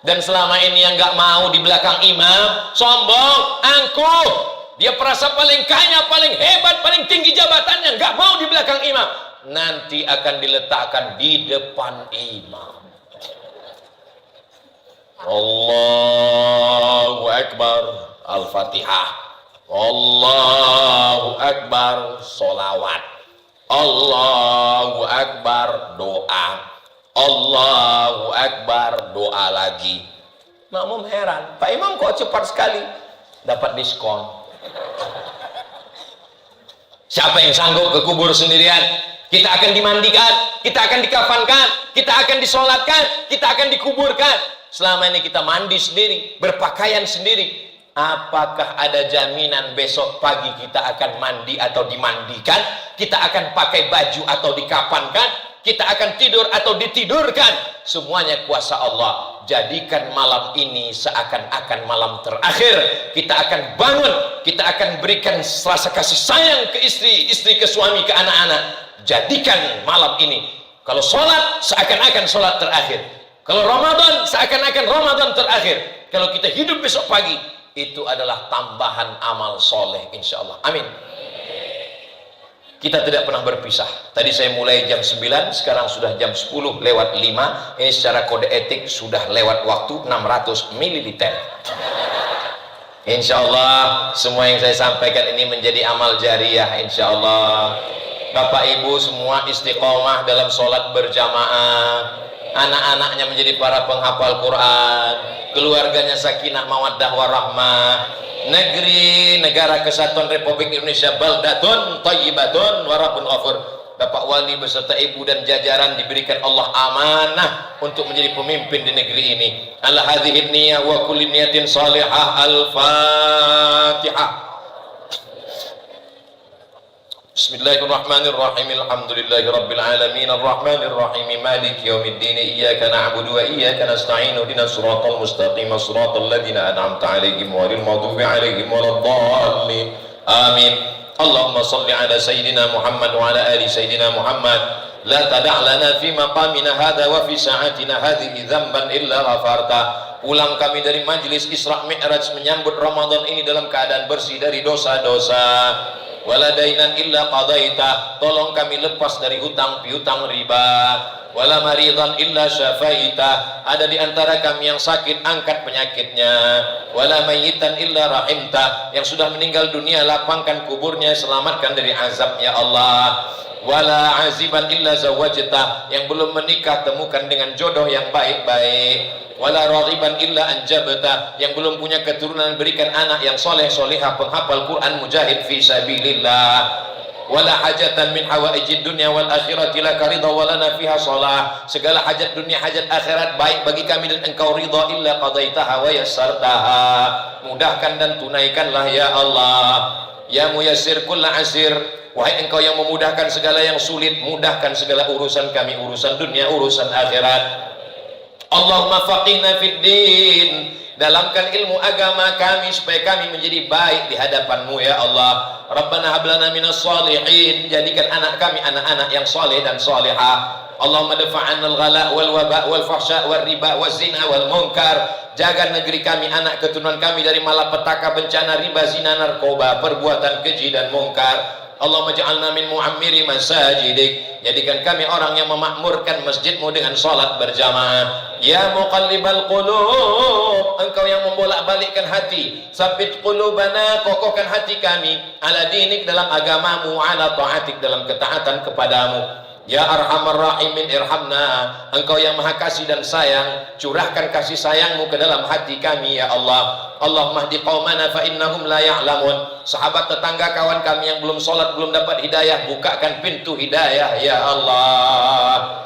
Dan selama ini yang nggak mau di belakang imam, sombong, angkuh, dia merasa paling kaya, paling hebat, paling tinggi jabatannya, nggak mau di belakang imam, nanti akan diletakkan di depan imam. Allahu Akbar. Al-Fatihah. Allahu Akbar, solawat. Allahu Akbar, doa. Allahu Akbar, doa lagi. Makmum heran, Pak Imam kok cepat sekali dapat diskon. Siapa yang sanggup ke kubur sendirian? Kita akan dimandikan, kita akan dikafankan, kita akan disolatkan, kita akan dikuburkan. Selama ini kita mandi sendiri, berpakaian sendiri. Apakah ada jaminan besok pagi kita akan mandi atau dimandikan? Kita akan pakai baju atau dikafankan? Kita akan tidur atau ditidurkan? Semuanya kuasa Allah. Jadikan malam ini seakan-akan malam terakhir. Kita akan bangun, kita akan berikan rasa kasih sayang ke istri, istri ke suami, ke anak-anak. Jadikan malam ini, kalau sholat seakan-akan sholat terakhir, kalau Ramadan seakan-akan Ramadan terakhir. Kalau kita hidup besok pagi, itu adalah tambahan amal soleh, insya Allah. Amin. Kita tidak pernah berpisah. Tadi saya mulai jam 9, sekarang sudah jam 10 lewat 5. Ini secara kode etik sudah lewat waktu 600 ml. Insya Allah semua yang saya sampaikan ini menjadi amal jariah, insya Allah. Bapak Ibu semua istiqomah dalam sholat berjamaah. Anak-anaknya menjadi para penghafal Quran, keluarganya sakinah mawaddah warahmah. Negeri negara kesatuan Republik Indonesia baldatun thayyibatun wa rabbun ghafur. Bapak Wali beserta ibu dan jajaran diberikan Allah amanah untuk menjadi pemimpin di negeri ini. Ala hadhihi niyah wa kulli niyatin salihah. Al-Fatihah. Bismillahirrahmanirrahim. Alhamdulillahi rabbil alamin arrahmanir rahim maliki yaumiddin iyyaka na'budu wa iyyaka nasta'in ihdinas siratal mustaqim siratal ladzina an'amta 'alaihim ghairil maghdubi 'alaihim waladdallin. Amin. Allahumma shalli 'ala sayyidina Muhammad wa 'ala ali sayyidina Muhammad. La tada' lana fi maqamina hadha wa fi sa'atina hadhihi dzamban illa ghafarta. Pulang kami dari majlis Isra Mi'raj menyambut Ramadan ini dalam keadaan bersih dari dosa-dosa. Wala dainan illa qadaita, tolong kami lepas dari hutang piutang riba. Wala maridan illa syafaita, ada di antara kami yang sakit, angkat penyakitnya. Wala mayyitan illa rahimta, yang sudah meninggal dunia lapangkan kuburnya, selamatkan dari azab ya Allah. Wala aziban illa zawajta, yang belum menikah temukan dengan jodoh yang baik-baik. Wala raghiban illa anjabta, yang belum punya keturunan berikan anak yang soleh solihah penghafal Quran mujahid fi sabilillah. Wala hajatan min hawaijid dunya wal akhirati laka ridha wa lana fiha shalah, segala hajat dunia hajat akhirat baik bagi kami dan engkau ridha illa qadaitaha wa yassartaha, mudahkan dan tunaikanlah ya Allah. Ya muyassir kulla asir, wahai engkau yang memudahkan segala yang sulit, mudahkan segala urusan kami, urusan dunia, urusan akhirat. Allahumma faqihna fid din, dalamkan ilmu agama kami supaya kami menjadi baik di hadapan-Mu ya Allah. Rabbana hab lana minas shalihin, jadikan anak kami anak-anak yang saleh dan salihah. Allahumma dafa'anna al-ghala wal waba wal fahsya wal riba waz zina wal munkar, jaga negeri kami, anak keturunan kami dari malapetaka, bencana, riba, zina, narkoba, perbuatan keji dan mungkar. Allahumma ja'alna min mu'ammiri masajidik, jadikan kami orang yang memakmurkan masjid-Mu dengan salat berjamaah. Ya muqallibal qulub, engkau yang membolak-balikkan hati, sabbit qulubana, kokohkan hati kami, ala dinik, dalam agamamu, ala ta'atik, dalam ketaatan kepadamu. Ya arhamar rahimin irhamna, engkau yang maha kasih dan sayang, curahkan kasih sayang-Mu ke dalam hati kami ya Allah. Allahumma hdi qaumana fa innahum la ya'lamun, sahabat tetangga kawan kami yang belum sholat, belum dapat hidayah, bukakan pintu hidayah ya Allah.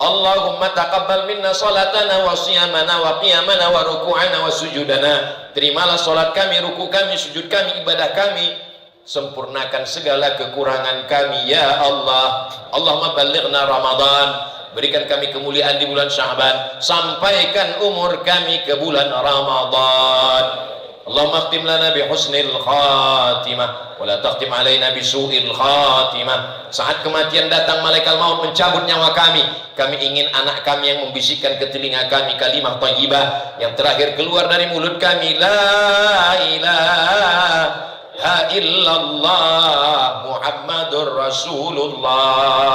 Allahumma taqabbal minna salatana wa siyamana wa qiyamana wa ruku'ana wa sujudana, terimalah salat kami, ruku kami, sujud kami, ibadah kami, sempurnakan segala kekurangan kami ya Allah. Allahumma ballighna Ramadan, berikan kami kemuliaan di bulan Sya'ban, sampaikan umur kami ke bulan Ramadan. Allahumma khtim lana bi husnil khatimah wa la takhtim alaina bi su'il khatimah. Saat kematian datang, malaikat maut mencabut nyawa kami, kami ingin anak kami yang membisikkan ke telinga kami kalimah thayyibah, yang terakhir keluar dari mulut kami, la ilaha illallah Muhammadur Rasulullah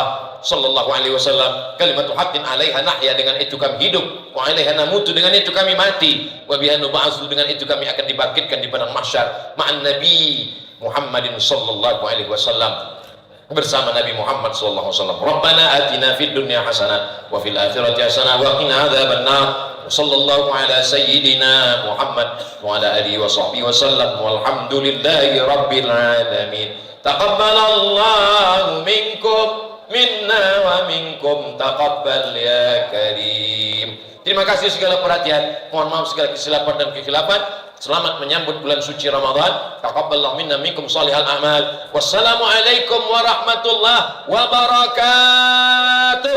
sallallahu alaihi wasallam, kalimatu haqqin 'alaiha nahya, dengan itu kami hidup, wa 'alaiha namutu, dengan itu kami mati, wa biha nub'atsu, dengan itu kami akan dibangkitkan di padang mahsyar ma'an nabi Muhammadin sallallahu alaihi wasallam, bersama Nabi Muhammad sallallahu alaihi wasallam. Rabbana atina fid dunya hasanah wa fil akhirati hasanah wa qina adzabannar. Sallallahu ala sayyidina Muhammad wa ala alihi wa sahbihi wa sallam, walhamdulillahi rabbil alamin. Taqabbalallahu minkum minna wa minkum taqabbal ya karim. Terima kasih segala perhatian, mohon maaf segala kesilapan dan kekhilafan. Selamat menyambut bulan suci Ramadan. Taqabbalallahu minna minkum salihal a'mal. Wassalamualaikum warahmatullahi wabarakatuh.